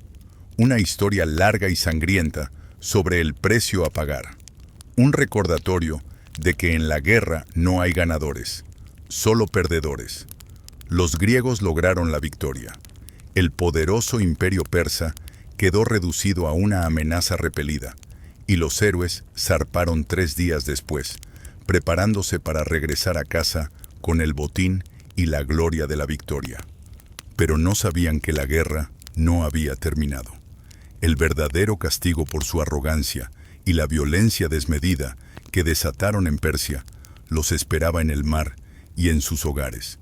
Una historia larga y sangrienta sobre el precio a pagar. Un recordatorio de que en la guerra no hay ganadores, solo perdedores. Los griegos lograron la victoria. El poderoso imperio persa quedó reducido a una amenaza repelida, y los héroes zarparon 3 días después, preparándose para regresar a casa con el botín y la gloria de la victoria. Pero no sabían que la guerra no había terminado. El verdadero castigo por su arrogancia y la violencia desmedida que desataron en Persia los esperaba en el mar y en sus hogares.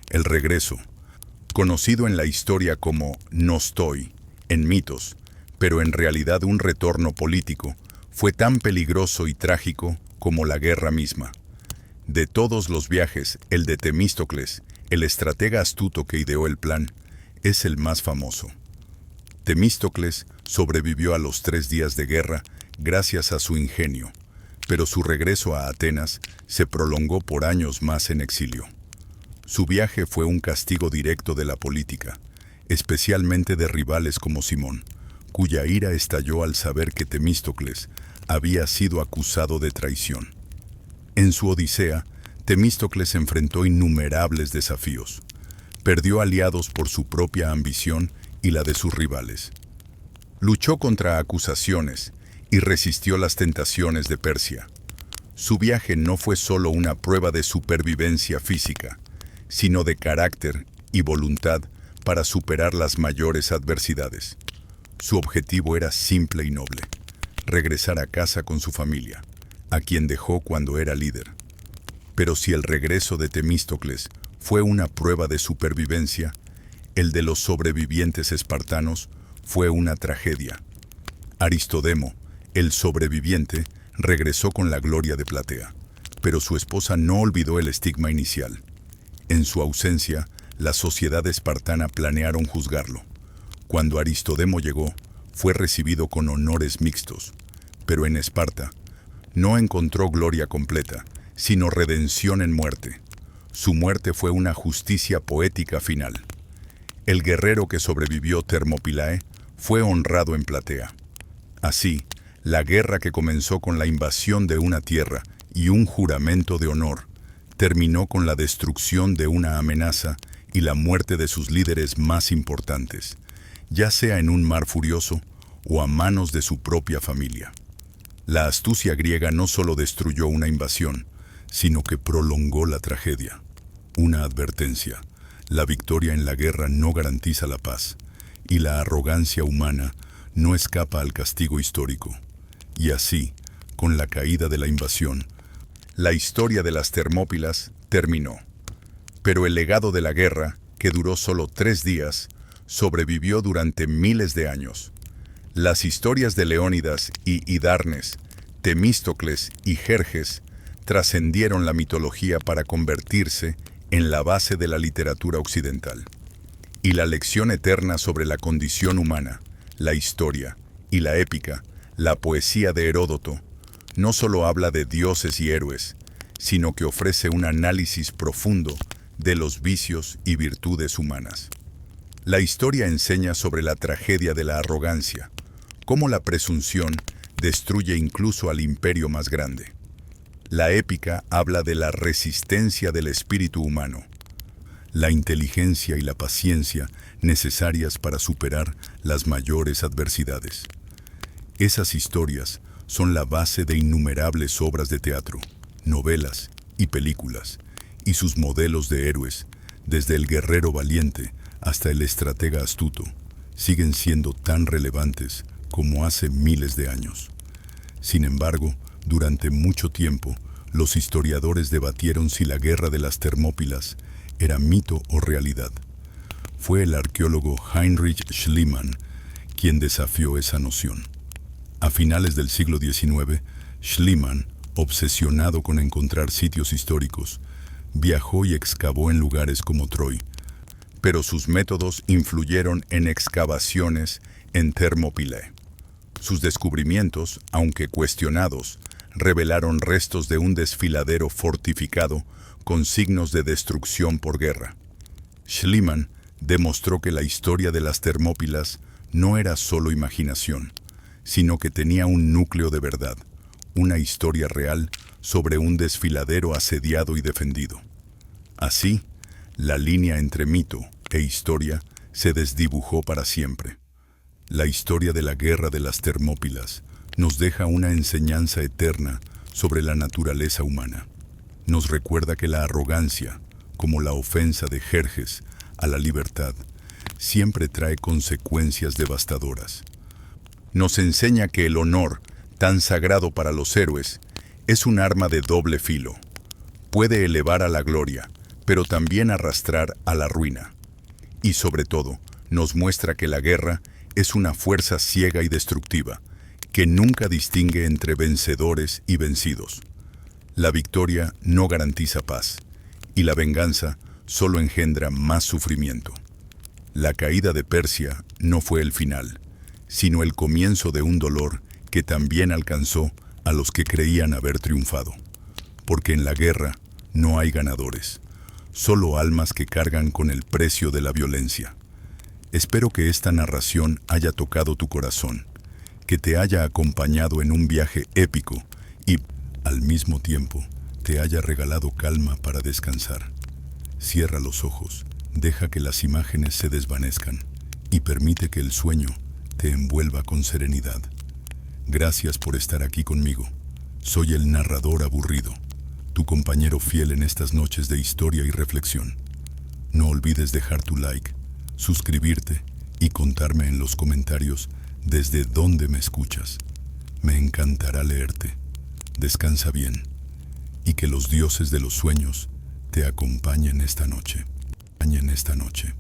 El regreso, conocido en la historia como Nostoi, en mitos, pero en realidad un retorno político, fue tan peligroso y trágico como la guerra misma. De todos los viajes, el de Temístocles, el estratega astuto que ideó el plan, es el más famoso. Temístocles sobrevivió a los 3 días de guerra gracias a su ingenio, pero su regreso a Atenas se prolongó por años más en exilio. Su viaje fue un castigo directo de la política, especialmente de rivales como Simón, cuya ira estalló al saber que Temístocles había sido acusado de traición. En su odisea, Temístocles enfrentó innumerables desafíos. Perdió aliados por su propia ambición y la de sus rivales. Luchó contra acusaciones y resistió las tentaciones de Persia. Su viaje no fue solo una prueba de supervivencia física, sino de carácter y voluntad para superar las mayores adversidades. Su objetivo era simple y noble: regresar a casa con su familia, a quien dejó cuando era líder. Pero si el regreso de Temístocles fue una prueba de supervivencia, el de los sobrevivientes espartanos fue una tragedia. Aristodemo, el sobreviviente, regresó con la gloria de Platea, pero su esposa no olvidó el estigma inicial. En su ausencia, la sociedad espartana planearon juzgarlo. Cuando Aristodemo llegó, fue recibido con honores mixtos, pero en Esparta no encontró gloria completa, sino redención en muerte. Su muerte fue una justicia poética final. El guerrero que sobrevivió Termópilae fue honrado en Platea. Así, la guerra que comenzó con la invasión de una tierra y un juramento de honor, terminó con la destrucción de una amenaza y la muerte de sus líderes más importantes, ya sea en un mar furioso o a manos de su propia familia. La astucia griega no solo destruyó una invasión, sino que prolongó la tragedia. Una advertencia: la victoria en la guerra no garantiza la paz, y la arrogancia humana no escapa al castigo histórico. Y así, con la caída de la invasión, la historia de las Termópilas terminó. Pero el legado de la guerra, que duró solo 3 días, sobrevivió durante miles de años. Las historias de Leónidas y Hidarnes, Temístocles y Jerjes trascendieron la mitología para convertirse en la base de la literatura occidental. Y la lección eterna sobre la condición humana, la historia y la épica, la poesía de Heródoto, no solo habla de dioses y héroes, sino que ofrece un análisis profundo de los vicios y virtudes humanas. La historia enseña sobre la tragedia de la arrogancia, cómo la presunción destruye incluso al imperio más grande. La épica habla de la resistencia del espíritu humano, la inteligencia y la paciencia necesarias para superar las mayores adversidades. Esas historias son la base de innumerables obras de teatro, novelas y películas, y sus modelos de héroes, desde el guerrero valiente hasta el estratega astuto, siguen siendo tan relevantes como hace miles de años. Sin embargo, durante mucho tiempo, los historiadores debatieron si la guerra de las Termópilas era mito o realidad. Fue el arqueólogo Heinrich Schliemann quien desafió esa noción. A finales del siglo XIX, Schliemann, obsesionado con encontrar sitios históricos, viajó y excavó en lugares como Troy, pero sus métodos influyeron en excavaciones en Termópile. Sus descubrimientos, aunque cuestionados, revelaron restos de un desfiladero fortificado con signos de destrucción por guerra. Schliemann demostró que la historia de las Termópilas no era solo imaginación, sino que tenía un núcleo de verdad, una historia real sobre un desfiladero asediado y defendido. Así, la línea entre mito e historia se desdibujó para siempre. La historia de la guerra de las Termópilas nos deja una enseñanza eterna sobre la naturaleza humana. Nos recuerda que la arrogancia, como la ofensa de Jerjes a la libertad, siempre trae consecuencias devastadoras. Nos enseña que el honor, tan sagrado para los héroes, es un arma de doble filo. Puede elevar a la gloria, pero también arrastrar a la ruina. Y sobre todo, nos muestra que la guerra es una fuerza ciega y destructiva, que nunca distingue entre vencedores y vencidos. La victoria no garantiza paz, y la venganza solo engendra más sufrimiento. La caída de Persia no fue el final, sino el comienzo de un dolor que también alcanzó a los que creían haber triunfado. Porque en la guerra no hay ganadores, solo almas que cargan con el precio de la violencia. Espero que esta narración haya tocado tu corazón, que te haya acompañado en un viaje épico y, al mismo tiempo, te haya regalado calma para descansar. Cierra los ojos, deja que las imágenes se desvanezcan y permite que el sueño te envuelva con serenidad. Gracias por estar aquí conmigo. Soy el narrador aburrido, tu compañero fiel en estas noches de historia y reflexión. No olvides dejar tu like, suscribirte y contarme en los comentarios desde dónde me escuchas. Me encantará leerte. Descansa bien y que los dioses de los sueños te acompañen esta noche. En esta noche,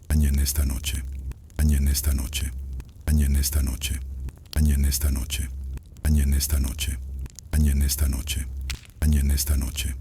en esta noche, en esta noche, en esta noche, en esta noche, en esta noche, en esta noche, en esta noche.